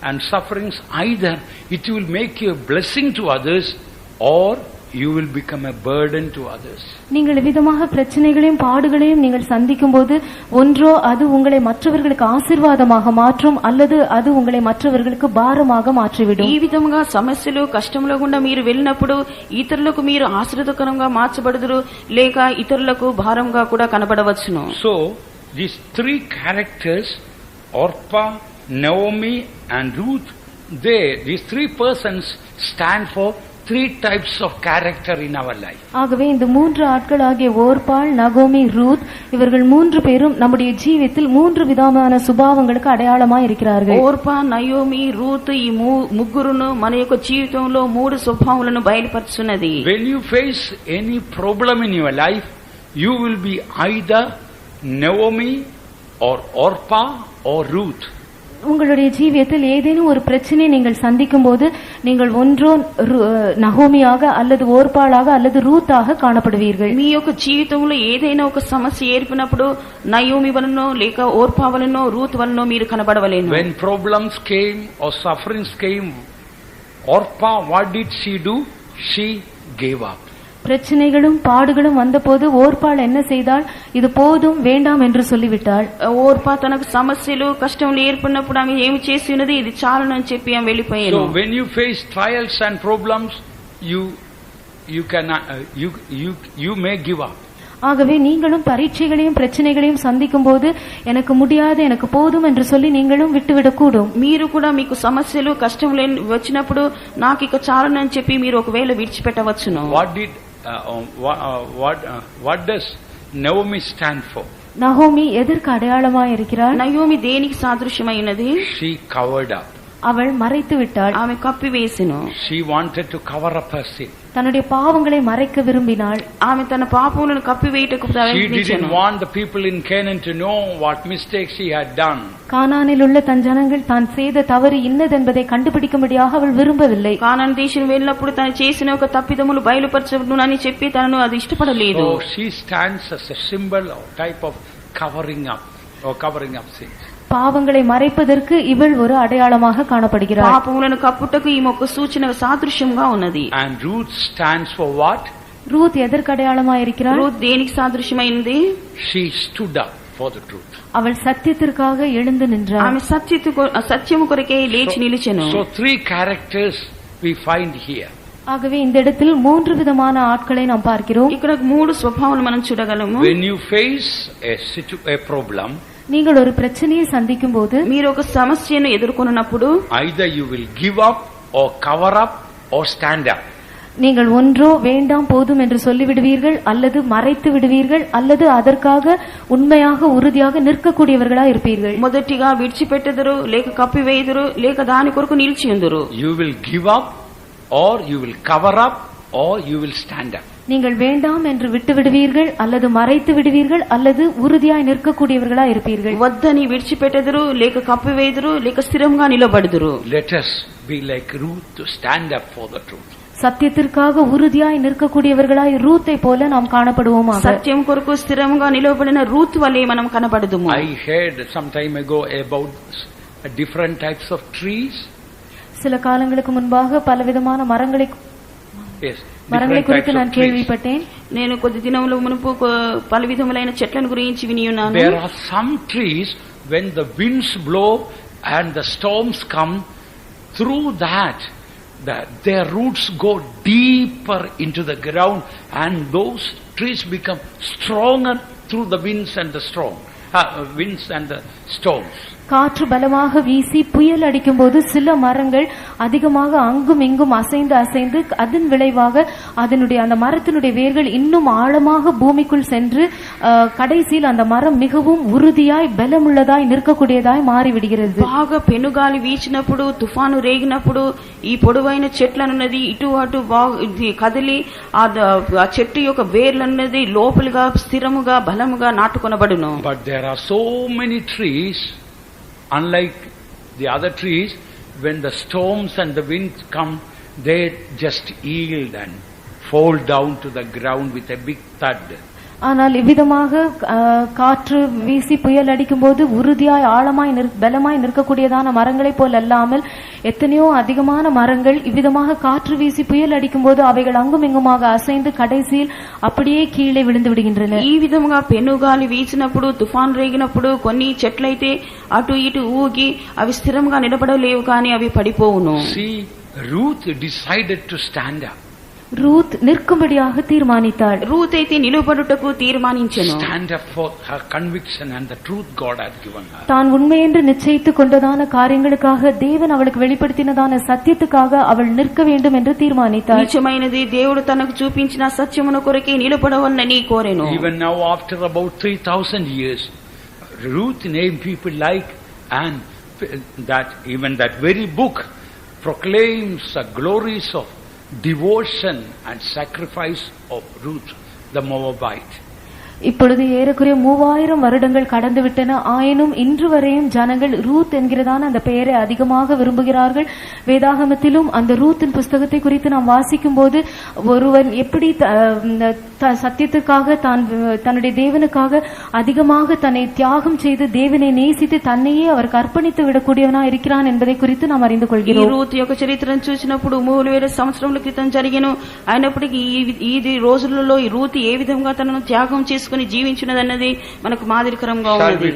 and sufferings, either it will make you a blessing to others or you will become a burden to others. நீங்கள் விதமாக பிரச்சனைகளையும் பாடுகளையும் நீங்கள் சந்திக்கும் போது, ஒன்றோ அது உங்களை மற்றவர்களுக்கு ஆசீர்வாதமாக மாற்றும், அல்லது அது உங்களை மற்றவர்களுக்கு பாரமாக மாற்றிவிடும். ఈ విధంగా సమస్యలు కష్టముల గుండా మీరు వెళ్ళినప్పుడు ఇతరులకు మీరు ఆశీర్వాదకరంగా మార్చబడుదురు, లేక ఇతరులకు భారంగా కూడా కనబడవచ్చును. So these three characters, Orpah, Naomi and Ruth, these three persons stand for three types of character in our life. ஆகவே இந்த மூன்று ஆட்கள் ஆகிய ஓர்பாள், நகோமி, ரூத், இவர்கள் மூன்று பேரும் நம்முடைய ஜீவியத்தில் மூன்று விதமான சுபாவங்களுக்கு அடையாளமாய் இருக்கிறார்கள். ఓర్పా, నయోమి, రూత్ ఈ ముగ్గురును మన యొక్క జీవితంలో మూడు స్వభావాలను బయలుపరుచున్నది. When you face any problem in your life, you will be either Naomi or Orpah or Ruth. உங்களுடைய ஜீவியத்தில் ஏதேனும் ஒரு பிரச்சனை நீங்கள் சந்திக்கும் போது, நீங்கள் ஒன்றோ நகோமியாக அல்லது ஓர்பாளாக அல்லது ரூத்தாக காணப்படுவீர்கள். మీ యొక్క జీవితంలో ఏదైనా ఒక సమస్య ఏర్పడినప్పుడు నయోమి వలనో లేక ఓర్పా వలనో రూత్ వలనో మీరు కనబడవలేను. When problems came or sufferings came, Orpah, what did she do? She gave up. பிரச்சனைகளும் பாடுகளும் வந்தபோது ஓர்பாள் என்ன செய்தாள்? இது போதும், வேண்டாம் என்று சொல்லிவிட்டாள். ఓర్పా తనకు సమస్యలు కష్టములు ఏర్పడినప్పుడు ఆమె ఏమి చేసి ఉన్నది, ఇది చాలును అని చెప్పి ఆమె వెళ్ళిపోయాను. So when you face trials and problems, you may give up. ஆகவே நீங்களும் பரீட்சைகளையும் பிரச்சனைகளையும் சந்திக்கும் போது, எனக்கு முடியாது, எனக்கு போதும் என்று சொல்லி நீங்களும் விட்டுவிடக்கூடும். మీరు కూడా మీకు సమస్యలు కష్టములు వచ్చినప్పుడు నాకు ఇక చాలును అని చెప్పి మీరు ఒకవేళ విడిచిపెట్టవచ్చును. What does Naomi stand for? நகோமி எதற்கு அடையாளமாய் இருக்கிறாள்? నయోమి దేనికి సాదృశ్యమైనది? She covered up. அவள் மறைத்து விட்டாள். ఆమె కప్పివేసెను. She wanted to cover up her sin. தன்னுடைய பாவங்களை மறைக்க விரும்பினாள். ఆమె తన పాపములను కప్పివేయటకు ప్రయత్నించెను. She didn't want the people in Canaan to know what mistakes she had done. கானானில் உள்ள தன் ஜனங்கள் தான் செய்த தவறு இன்னதென்பதை கண்டுபிடிக்கும்படியாக அவள் விரும்பவில்லை. కానాను దేశం వెళ్ళినప్పుడు తను చేసిన ఒక తప్పిదములు బయలుపరచబడునని చెప్పి తనను అది ఇష్టపడలేదు. So she stands as a symbol or type of covering up sins. பாவங்களை மறைப்பதற்கு இவள் ஒரு அடையாளமாக காணப்படுகிறாள். పాపములను కప్పుటకు ఈ ఒక సూచన సాదృశ్యంగా ఉన్నది. And Ruth stands for what? Ruth எதற்கு அடையாளமாக இருக்கிறாள்? రూత్ దేనికి సాదృశ్యమైనది? She stood up for the truth. அவள் சத்தியத்திற்காக எழுந்து நின்றாள். ఆమె సత్యము కొరకే లేచి నిలిచెను. So three characters we find here. ஆகவே இந்த இடத்தில் மூன்று விதமான ஆட்களை நாம் பார்க்கிறோம். ఇక్కడ మూడు స్వభావాలు మనం చూడగలము. When you face a problem, நீங்கள் ஒரு பிரச்சனையை சந்திக்கும் போது, మీరు ఒక సమస్యను ఎదుర్కొన్నప్పుడు either you will give up or cover up or stand up. நீங்கள் ஒன்றோ வேண்டாம் போதும் என்று சொல்லிவிடுவீர்கள், அல்லது மறைத்து விடுவீர்கள், அல்லது அதற்காக உண்மையாக உறுதியாக நிற்கக்கூடியவர்களா இருப்பீர்கள். మొదటిగా విడిచిపెట్టెదరు, లేక కప్పివేయుదురు, లేక దాని కొరకు నిలిచి ఉందురు. You will give up or you will cover up or you will stand up. நீங்கள் வேண்டாம் என்று விட்டு விடுவீர்கள், அல்லது மறைத்து விடுவீர்கள், அல்லது உறுதியாய் நிற்கக்கூடியவர்களா இருப்பீர்கள். వద్దని విడిచిపెట్టెదరు, లేక కప్పివేయుదురు, లేక స్థిరంగా నిలబడుదురు. Let us be like Ruth to stand up for the truth. சத்தியத்திற்காக உறுதியாய் நிற்கக்கூடியவர்களாய் ரூத்தை போல நாம் காணப்படுவோமாக. సత్యం కొరకు స్థిరంగా నిలబడిన రూత్ వలె మనం కనబడదుము. I heard some time ago about different types of trees. சில காலங்களுக்கு முன்பாக பலவிதமான மரங்களை குறித்து நான் கேள்விப்பட்டேன். నేను కొద్ది దినముల మునుపు పలు విధములైన చెట్లను గురించి విని ఉన్నాను. There are some trees when the winds blow and the storms come, through that their roots go deeper into the ground and those trees become stronger through the winds and the storms. காற்று பலமாக வீசி புயல் அடிக்கும் போது சில மரங்கள் அதிகமாக அங்கும் இங்கும் அசைந்து அசைந்து அதன் விளைவாக அதனுடைய அந்த மரத்தினுடைய வேர்கள் இன்னும் ஆழமாக பூமிக்குள் சென்று கடைசியில் அந்த மரம் மிகவும் உறுதியாய் பலமுள்ளதாய் நிற்கக்கூடியதாய் மாறிவிடுகிறது. బాగా పెనుగాలి వీచినప్పుడు తుఫాను రేగినప్పుడు ఈ పొడవైన చెట్లనున్నది ఇటు అటు కదిలి ఆ చెట్టు యొక్క వేర్లన్నది లోపలిగా స్థిరముగా బలముగా నాటుకొనబడును. But there are so many trees, unlike the other trees, when the storms and the winds come, they just yield and fall down to the ground with a big thud. ஆனால் இவ்விதமாக காற்று வீசி புயல் அடிக்கும் போது உறுதியாய் ஆழமாய் பலமாய் நிற்கக்கூடியதான மரங்களைப் போல் அல்லாமல் எத்தனையோ அதிகமான மரங்கள் இவ்விதமாக காற்று வீசி புயல் அடிக்கும் போது அவைகள் அங்கும் இங்குமாக அசைந்து கடைசியில் அப்படியே கீழே விழுந்து விடுகின்றன. ఈ విధముగా పెనుగాలి వీచినప్పుడు తుఫాను రేగినప్పుడు కొన్ని చెట్లయితే అటు ఇటు ఊగి అవి స్థిరంగా నిలబడలేవు కానీ అవి పడిపోవును. See, Ruth decided to stand up. Ruth நிற்கும்படியாக தீர்மானித்தாள். రూత్ అయితే నిలబడుటకు తీర్మానించెను. Stand up for her conviction and the truth God had given her. தான் உண்மை என்று நிச்சயித்துக் கொண்டதான காரியங்களுக்காக தேவன் அவளுக்கு வெளிப்படுத்தினதான சத்தியத்துக்காக அவள் நிற்க வேண்டும் என்று தீர்மானித்தாள். నిజమైనది దేవుడు తనకు చూపించిన సత్యమును కొరకే నిలబడవలనని కోరెను. Even now, after about 3,000 years, Ruth named people like, and that even that very book proclaims the glories of devotion and sacrifice of Ruth the Moabite. இப்பொழுது ஏறக்குறைய 3000 வருடங்கள் கடந்து விட்டன. ஆயினும் இன்று வரையும் ஜனங்கள் ரூத் என்கிறதான அந்த பெயரை அதிகமாக விரும்புகிறார்கள். வேதாகமத்திலும் அந்த ரூத்தின் புஸ்தகத்தை குறித்து நாம் வாசிக்கும் போது ஒருவன் எப்படி சத்தியத்துக்காக தன்னுடைய தேவனுக்காக அதிகமாக தன்னை தியாகம் செய்து தேவனை நேசித்து தன்னையே அவருக்கு அர்ப்பணித்து விடக்கூடியவனா இருக்கிறான் என்பதை குறித்து நாம் அறிந்து கொள்கிறோம். రూత్ యొక్క చరిత్రను చూసినప్పుడు 3000 సంవత్సరముల క్రితం జరిగెను. అయినప్పటికీ ఈ రోజులలో ఈ రూత్ ఏ విధంగా తనను త్యాగం చేసుకుని జీవించినదన్నది మనకు మాదిరికరంగా ఉంది.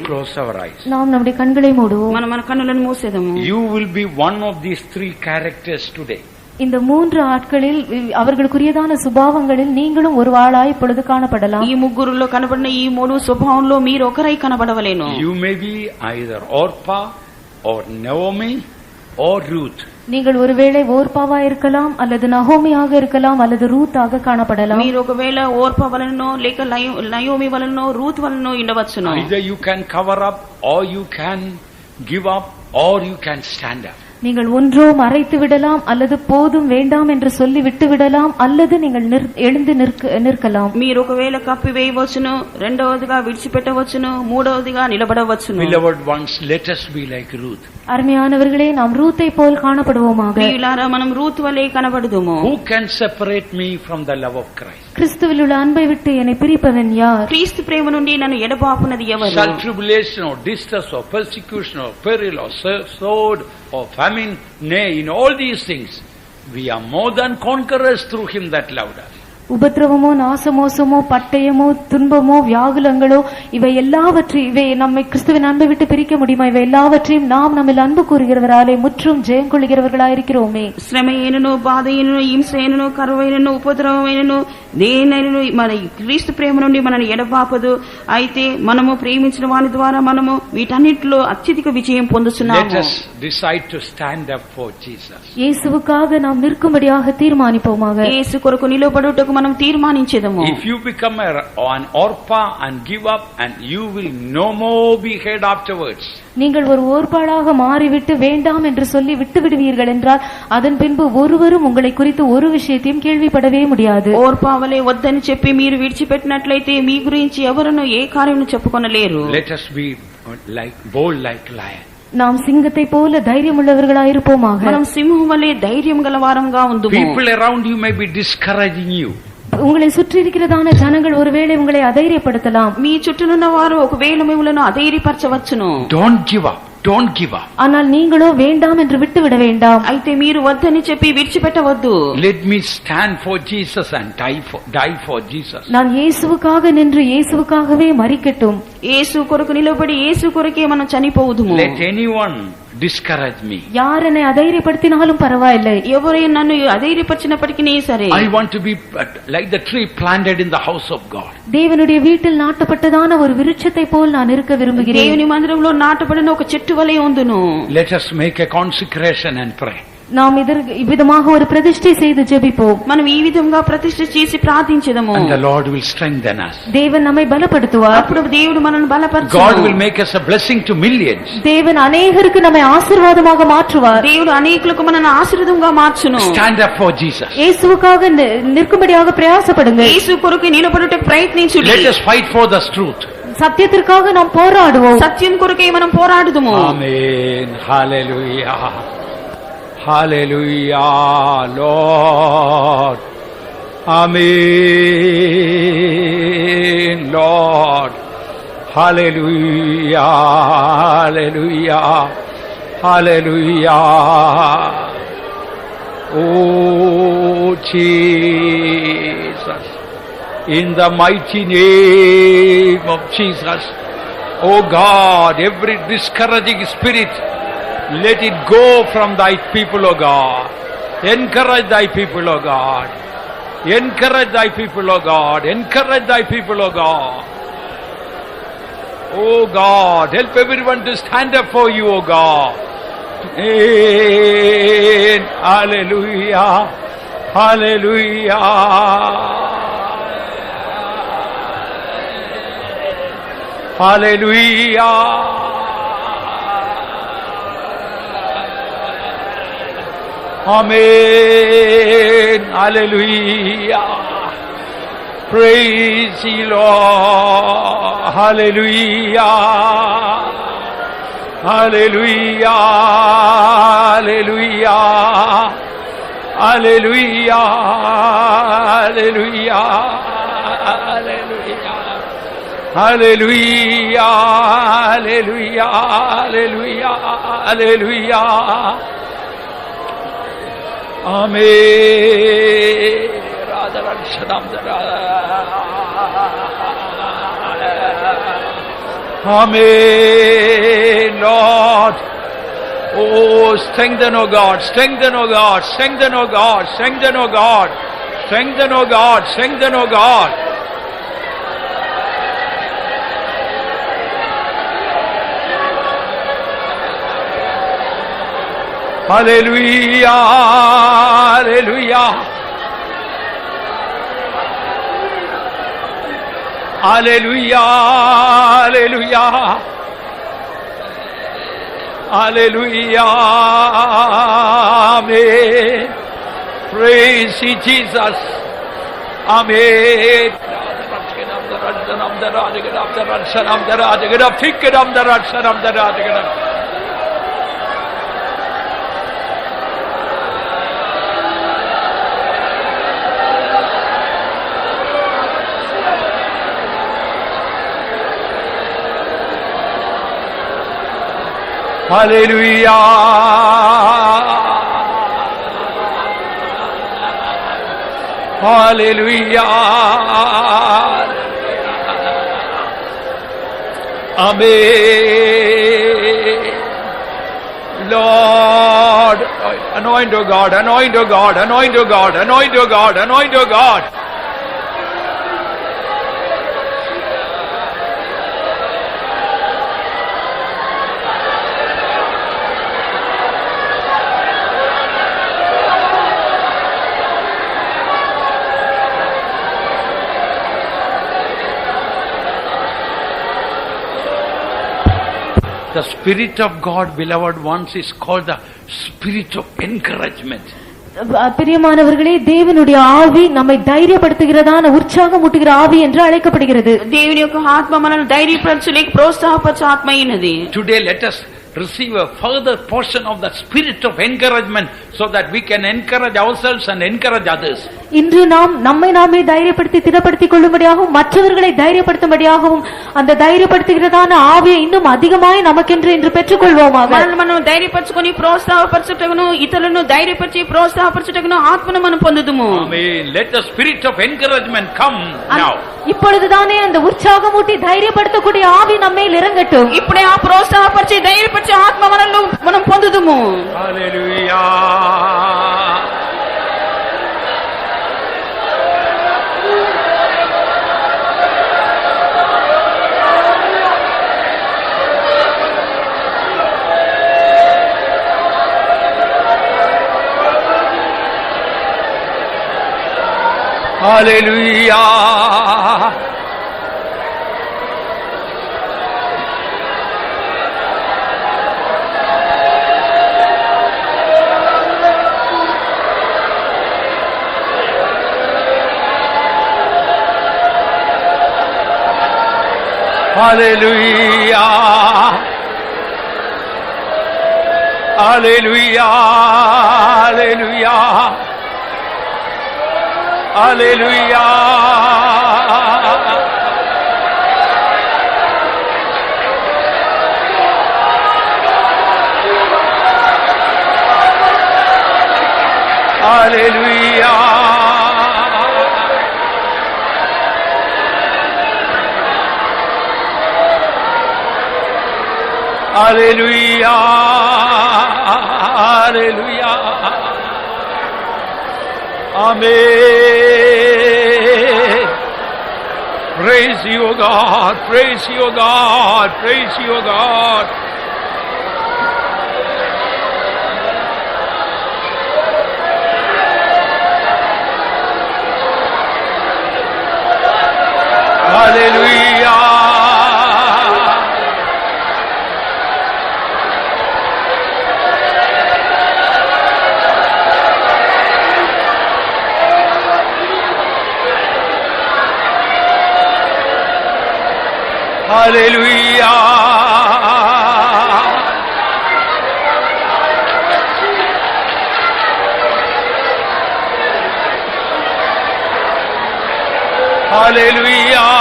நாம் நம்முடைய கண்களை மூடுவோம். మన కన్నులను మూసేదము. You will be one of these three characters today. இந்த 3 ஆட்களில் அவர்களுக்குரியதான சுபாவங்களில் நீங்களும் ஒரு ஆளாய் இப்பொழுது காணப்படலாம். ఈ ముగ్గురులో కనబడిన ఈ 3 స్వభావంలో మీరు ఒకరై కనబడవలేను. You may be either Orpah or Naomi or Ruth. நீங்கள் ஒருவேளை ஓர்பாவா இருக்கலாம் அல்லது நகோமியாக இருக்கலாம் அல்லது ரூத்தாக காணப்படலாம். మీరు ఒకవేళ ఓర్పా వలనో లేక నయోమి వలనో రూత్ వలనో ఉండవచ్చును. Either you can cover up or you can give up or you can stand up. நீங்கள் ஒன்றோ மறைத்து விடலாம் அல்லது போதும் வேண்டாம் என்று சொல்லி விட்டு விடலாம் அல்லது நீங்கள் எழுந்து நிற்கலாம். మీరు ఒకవేళ కప్పివేయవచ్చును, రెండవదిగా విడిచిపెట్టవచ్చును, మూడవదిగా నిలబడవచ్చును. Beloved ones, let us be like Ruth. அருமையானவர்களே, நாம் ரூத்தை போல் காணப்படுவோமாக. ప్రియులారా, మనం రూత్ వలె కనబడుదుము. Who can separate me from the love of Christ? கிறிஸ்துவில் உள்ள அன்பை விட்டு என்னை பிரிப்பவன் யார்? క్రీస్తు ప్రేమ నుండి నన్ను ఎడబాపునది ఎవరు? Shall tribulation or distress or persecution or peril or sword or famine, nay, in all these things we are more than conquerors through him that loved us. உபத்திரவமோ நாசமோசமோ பட்டயமோ துன்பமோ வியாகுலங்களோ இவை நம்மை கிறிஸ்துவின் அன்பை விட்டு பிரிக்க முடியுமா? இவை எல்லாவற்றையும் நாம் நம்மில் அன்பு கூறுகிறவராலே முற்றும் ஜெயம் கொள்கிறவர்களாயிருக்கிறோமே. శ్రమయైనను బాధయైనను హింసయైనను కరువైనను ఉపద్రవమైనను దేనైనను మన క్రీస్తు ప్రేమ నుండి మనల్ని ఎడబాపదు. అయితే మనము ప్రేమించిన వాని ద్వారా మనము వీటన్నిటిలో అత్యధిక విజయం పొందుతున్నాము. Let us decide to stand up for Jesus. యేసుவுக்காக நாம் நிற்கும்படியாக தீர்மானிப்போமாக. యేసు కొరకు నిలబడుటకు మనం తీర్మానించెదము. If you become an Orpah and give up, and you will no more be heard afterwards. நீங்கள் ஒரு ஓர்பாடாக மாறிவிட்டு வேண்டாம் என்று சொல்லி விட்டு விடுவீர்கள் என்றால் அதன் பின்பு ஒருவரும் உங்களை குறித்து ஒரு விஷயத்தையும் கேள்விப்படவே முடியாது. ఓర్పావలే వద్దని చెప్పి మీరు విడిచిపెట్టినట్లయితే మీ గురించి ఎవరును ఏ కార్యమును చెప్పుకొనలేరు. Let us be bold like lion. நாம் சிங்கத்தை போல தைரியம் உள்ளவர்களாயிருப்போமாக. మనం సింహం వలె ధైర్యం గలవారంగా ఉందుము. People around you may be discouraging you. உங்களை சுற்றி இருக்கிறதான ஜனங்கள் ஒருவேளை உங்களை அதைரியப்படுத்தலாம். మీ చుట్టూనున్న వారు ఒకవేళ మిమ్మల్ని అధైర్యపరచవచ్చును. Don't give up. Don't give up. ஆனால் நீங்களோ வேண்டாம் என்று விட்டு விட வேண்டாம். అయితే మీరు వద్దని చెప్పి విడిచిపెట్టవద్దు. Let me stand for Jesus and die for Jesus. நான் இயேசுவுக்காக நின்று இயேசுவுக்காகவே மரிக்கட்டும். యేసు కొరకు నిలబడి యేసు కొరకే మనం చనిపోవుదుము. Let anyone discourage me. யார் என்னை அதைரியப்படுத்தினாலும் பரவாயில்லை, ఎవరైనా నన్ను అధైర్యపరిచినప్పటికీ సరే, I want to be like the tree planted in the house of God. தேவனுடைய வீட்டில் நாட்டப்பட்டதான ஒரு விருட்சத்தை போல் நான் இருக்க விரும்புகிறேன். దేవుని మందిరంలో నాటబడిన ఒక చెట్టు వలె ఉందును. Let us make a consecration and pray. நாம் இதற்கு இவ்விதமாக ஒரு பிரதிஷ்டை செய்து ஜெபிப்போம். మనం ఈ విధంగా ప్రతిష్ఠ చేసి ప్రార్థించదము. And the Lord will strengthen us. தேவன் நம்மை பலப்படுத்துவார். అప్పుడు దేవుడు మనల్ని బలపరచును. God will make us a blessing to millions. தேவன் அநேகருக்கு நம்மை ஆசீர்வாதமாக மாற்றுவார். దేవుడు అనేకులకు మనల్ని ఆశీర్వాదంగా మార్చును. Stand up for Jesus. இயேசுவுக்காக நிற்கும்படியாக பிரயாசப்படுங்கள். యేసు కొరకు నిలబడుటకు ప్రయత్నించుడి. Let us fight for the truth. சத்தியத்திற்காக நாம் போராடுவோம். సత్యం కొరకే మనం పోరాడుదుము. Amen. Hallelujah. Hallelujah, Lord. Amen, Lord. Hallelujah, hallelujah, hallelujah. Oh, Jesus. In the mighty name of Jesus. Oh God, every discouraging spirit, let it go from thy people, O God. Encourage thy people, O God. Encourage thy people, O God. Encourage thy people, O God. Oh God, help everyone to stand up for you, O God. Amen. Hallelujah. Hallelujah. Hallelujah. Amen. Hallelujah. Praise the Lord. Hallelujah. Hallelujah. Hallelujah. Hallelujah. Hallelujah. Hallelujah. Hallelujah. Hallelujah. Hallelujah. Hallelujah. Amen. Amen, Lord. Oh, strengthen, O God, strengthen, O God, strengthen, O God, strengthen, O God, strengthen, O God, strengthen, O God. Hallelujah, hallelujah. Hallelujah, hallelujah. Hallelujah, amen. Praise ye Jesus. Amen. Hallelujah. Hallelujah. Amen. Lord, anoint, O God, anoint, O God, anoint, O God, anoint, O God, anoint, O God. The Spirit of God, beloved ones, is called the Spirit of encouragement. பிரியமானவர்களே, தேவனுடைய ஆவி நம்மை தைரியப்படுத்துகிறதான உற்சாகமூட்டுகிற ஆவி என்று அழைக்கப்படுகிறது. దేవుని యొక్క ఆత్మ మనల్ని ధైర్యపరచులేక ప్రోత్సాహపరచు ఆత్మ అయినది. Today let us receive a further portion of the spirit of encouragement so that we can encourage ourselves and encourage others. இன்று நாம் நம்மை நாமே தைரியப்படுத்தி திடப்படுத்திக் கொள்ளும்படியாகவும் மற்றவர்களை தைரியப்படுத்தும்படியாகவும் அந்த தைரியப்படுத்துகிறதான ஆவியை இன்னும் அதிகமாய் நமக்கென்று இன்று பெற்றுக்கொள்வோமாக. మనం ధైర్యపరచుకొని ప్రోత్సాహపరచుటకును ఇతరులను ధైర్యపరిచి ప్రోత్సాహపరచుటకును ఆత్మను మనం పొందుదుము. Amen. Let the spirit of encouragement come now. இப்பொழுதுதானே அந்த உற்சாகமூட்டி தைரியப்படுத்தக்கூடிய ஆவி நம்மேல் இறங்கட்டும். ఇప్పుడే ఆ ప్రోత్సాహపరిచి ధైర్యపరిచే ఆత్మ మనల్ని మనం ఉందుము. Hallelujah. Hallelujah. Hallelujah. Hallelujah. Hallelujah. Hallelujah. Hallelujah. Hallelujah. Hallelujah. Amen. Praise you, God. Praise you, God. Praise you, God. Hallelujah. Hallelujah. Hallelujah.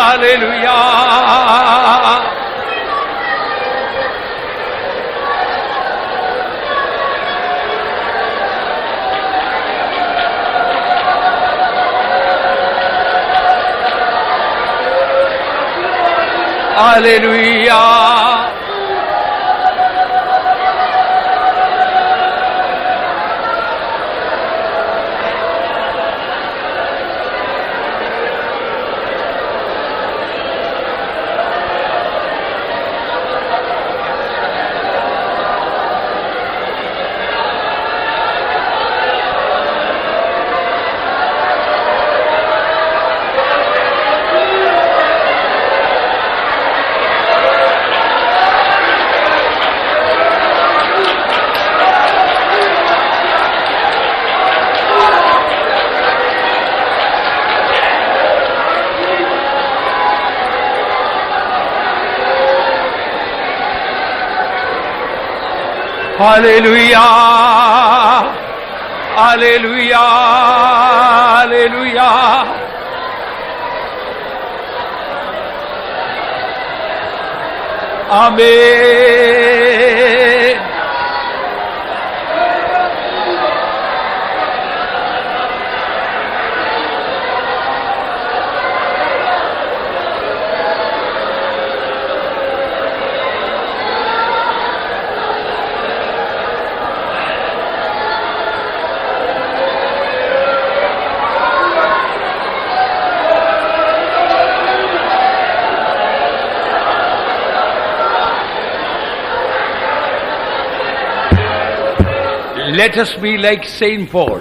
Hallelujah. Hallelujah. Hallelujah. Hallelujah. Hallelujah. Hallelujah. Amen. Let us be like Saint Paul.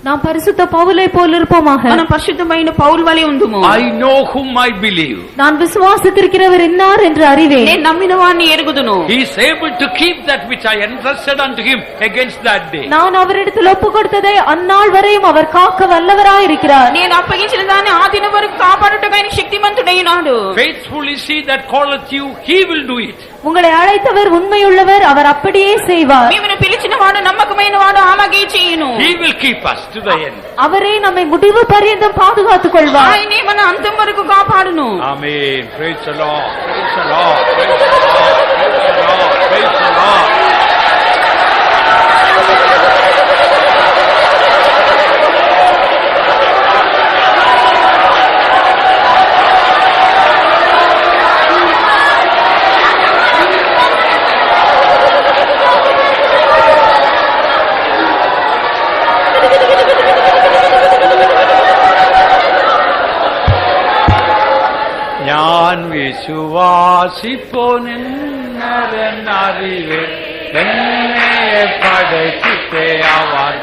நாம் பரிசுத்த பவுலை போல் இருப்போமாக. మనం పరిశుద్ధమైన పౌలు వలె ఉందుము. I know whom I believe. நான் விசுவாசித்திருக்கிறவர் இன்னார் என்று அறிவேன். నేను నమ్మిన వారిని ఎరుగుదును. He is able to keep that which I entrusted unto him against that day. நான் அவரிடத்தில் ஒப்பு கொடுத்ததை அந்நாள் வரையும் அவர் காக்க வல்லவராயிருக்கிறார். నేను అప్పగించిన దాన్ని ఆ దినం వరకు కాపాడుటకు ఆయన శక్తిమంతుడైనాడు. Faithful is he that calleth you, he will do it. உங்களை அழைத்தவர் உண்மையுள்ளவர், அவர் அப்படியே செய்வார். మిమ్మల్ని పిలిచిన వాడు నమ్మకమైన వాడు అలాగే చేయును. He will keep us to the end. அவரே நம்மை முடிவு பரியந்தம் பாதுகாத்துக் கொள்வார். ఆయనే మన అంతం వరకు కాపాడును. Amen. Praise the Lord. Praise the Lord. Praise the Lord. Praise the Lord. Praise the Lord. ഞാൻ വിശ്വാസിപ്പോനെന്നറിവേ എന്നെ പഠിച്ചിട്ടേ അവർ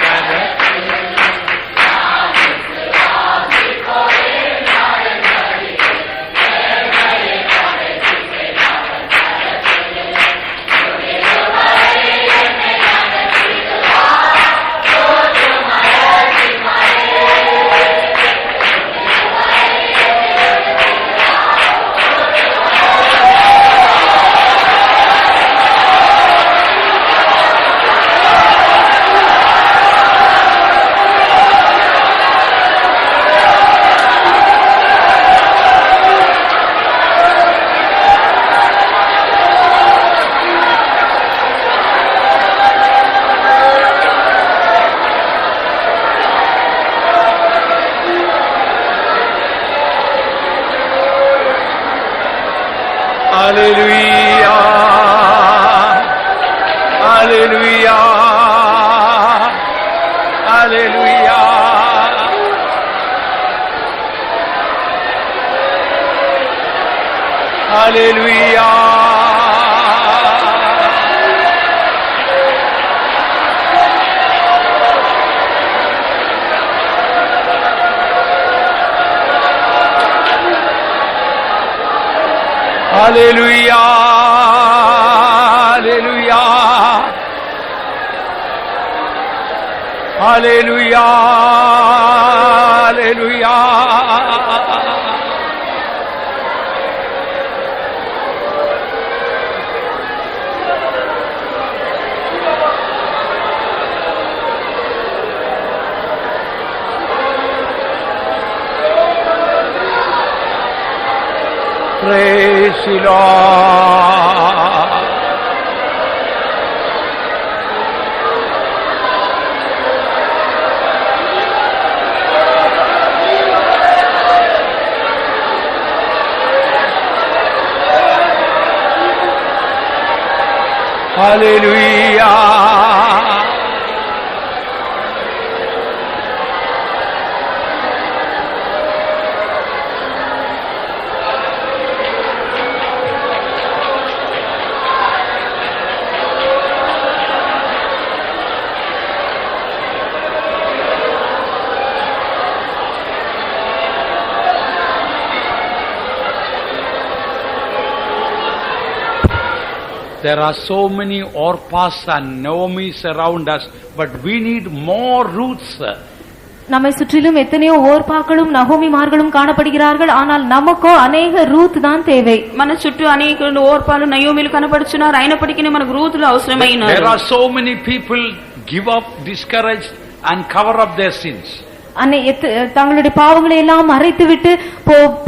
Hallelujah. Hallelujah. Hallelujah. Hallelujah. Hallelujah, hallelujah, hallelujah, hallelujah. Praise the Lord. Hallelujah. There are so many Orpas and Naomis around us, but we need more roots. நம்மை சுற்றிலும் எத்தனையோ ஓர்பாக்களும் நகோமிமார்களும் காணப்படுகிறார்கள், ஆனால் நமக்கோ அநேக Ruth தான் தேவை. మన చుట్టూ అనేక ఓర్పాలు నయోమిలు కనపడుచున్నారు, అయినప్పటికీ మనకు రూతులు అవసరమైనారు. There are so many people give up, discouraged and cover up their sins. தங்களுடைய பாவங்களை எல்லாம் மறைத்துவிட்டு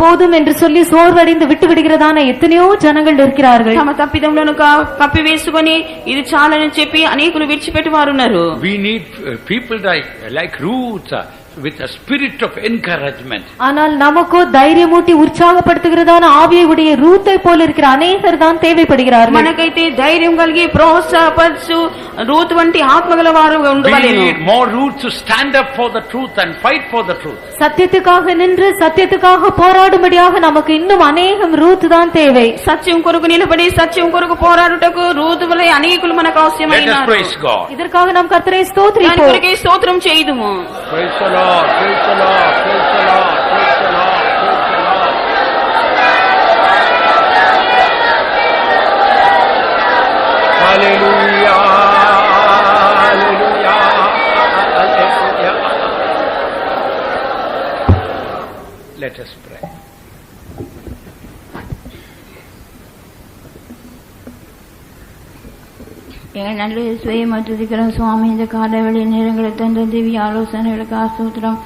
போதும் என்று சொல்லி சோர்வடைந்து விட்டு விடுகிறதான எத்தனையோ ஜனங்கள் இருக்கிறார்கள். తమ తప్పిదములను కప్పివేసుకొని ఇది చాలని చెప్పి అనేకులు విడిచిపెట్టి వారున్నారు. We need people like Ruth with a spirit of encouragement. ஆனால் நமக்கோ தைரியமூட்டி உற்சாகப்படுத்துகிறதான ஆவியை உடைய ரூத்தை போல இருக்கிற அநேகர் தான் தேவைப்படுகிறார்கள். మనకైతే ధైర్యం కలిగి ప్రోత్సాహపరచు రూత్ వంటి ఆత్మగల వారు ఉండవలెను. We need more Ruth to stand up for the truth and fight for the truth. சத்தியத்துக்காக நின்று சத்தியத்துக்காக போராடும்படியாக நமக்கு இன்னும் அநேகம் ரூத் தான் தேவை. సత్యం కొరకు నిలబడి సత్యం కొరకు పోరాడుటకు రూత్ వలె అనేకులు మనకు అవసరమైనారు. Let us praise God. இதற்காக நாம் கர்த்தரை ஸ்தோத்திரிப்போம். దాని కొరకే స్తోత్రం చేయుదుము. Praise the Lord, praise the Lord, praise the Lord, praise the Lord, praise the Lord. Hallelujah, hallelujah, hallelujah. Let us pray. எங்கள் நல்ல இயேசுவை துதிக்கிறோம் சுவாமி. இந்த காலவெளி நேரங்களை தந்த திவ்ய ஆலோசனைகளுக்கு ஆசூத்திரம்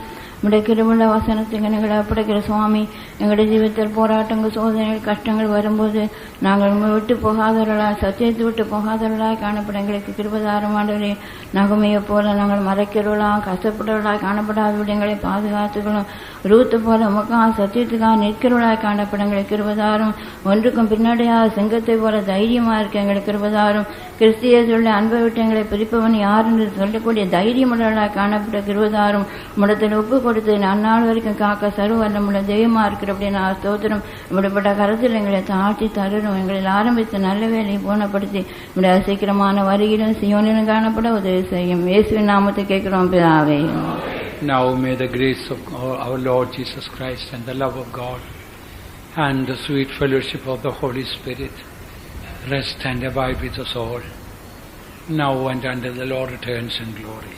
உடைய கிருபையுள்ள வசனத்துக்கு எங்களை ஒப்படைக்கிற சுவாமி. எங்களுடைய ஜீவிதத்தில் போராட்டங்கள், சோதனைகள், கஷ்டங்கள் வரும்போது நாங்கள் உங்களை விட்டு போகாதவர்களாய், சத்தியத்தை விட்டு போகாதவர்களாய் காணப்பட எங்களுக்கு கிருபதாரமானவரே. நகமையை போல நாங்கள் மறைக்கிறவர்களாக, கஷ்டப்படுறவர்களாய் காணப்படாதபடி எங்களை பாதுகாத்துக்கணும். ரூத்து போல உமக்காக சத்தியத்துக்காக நிற்கிறவர்களாய் காணப்பட எங்களுக்கு கிருபதாரம். ஒன்றுக்கும் பின்னாடியாக சிங்கத்தை போல தைரியமாக இருக்க எங்களுக்கு கிருபதாரம். கிறிஸ்திய சொல்ல அன்பை விட்டு எங்களை பிரிப்பவன் யார் என்று சொல்லக்கூடிய தைரியமுள்ளவர்களாக காணப்பட்ட கிருபதாரம். முடத்தில் ஒப்பு கொடுத்து அந்நாள் வரைக்கும் காக்க சர்வ நம்முடைய தெய்வமா இருக்கிற அப்படின்னு ஸ்தோத்திரம். இப்படிப்பட்ட கருத்தில் எங்களை தாழ்த்தி தருகிறோம். எங்களில் ஆரம்பித்த நல்ல வேலையை பூர்ணப்படுத்தி நம்முடைய சீக்கிரமான வருகையிலும் சியோனிலும் காணப்பட உதவி செய்யும். இயேசுவின் நாமத்தை கேட்கிறோம் பிதாவே. Now may the grace of our Lord Jesus Christ and the love of God and the sweet fellowship of the Holy Spirit rest and abide with us all, now and until the Lord returns in glory.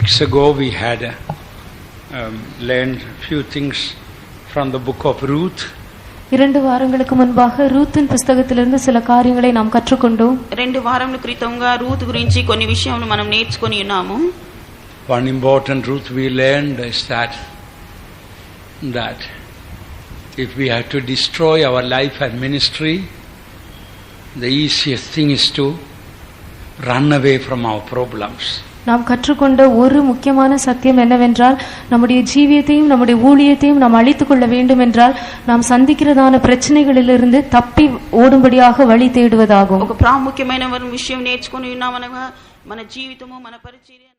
weeks ago we had learned few things from the book of Ruth. 2 వారங்களுக்கு మున్பாக రూతిன் పుస్తకத்திலிருந்து சில కార్యங்களை நாம் కற்றுకొண்டோம். 2 వారముల క్రితంగా Ruth గురించి కొన్ని విషయాలను మనం నేర్చుకొని ఉన్నాము. One important truth we learned is that if we have to destroy our life and ministry, the easiest thing is to run away from our problems. நாம் கற்றுக்கொண்ட ஒரு முக்கியமான சத்தியம் என்னவென்றால், நம்முடைய ஜீவியத்தையும் நம்முடைய ஊழியத்தையும் நாம் அழித்துக் கொள்ள வேண்டும் என்றால் நாம் சந்திக்கிறதான பிரச்சனைகளிலிருந்து தப்பி ஓடும்படியாக வழி தேடுவதாகும். ఒక ప్రాముఖ్యమైన విషయం నేర్చుకొని ఉన్నామనగా మన జీవితము మన పరిచర్య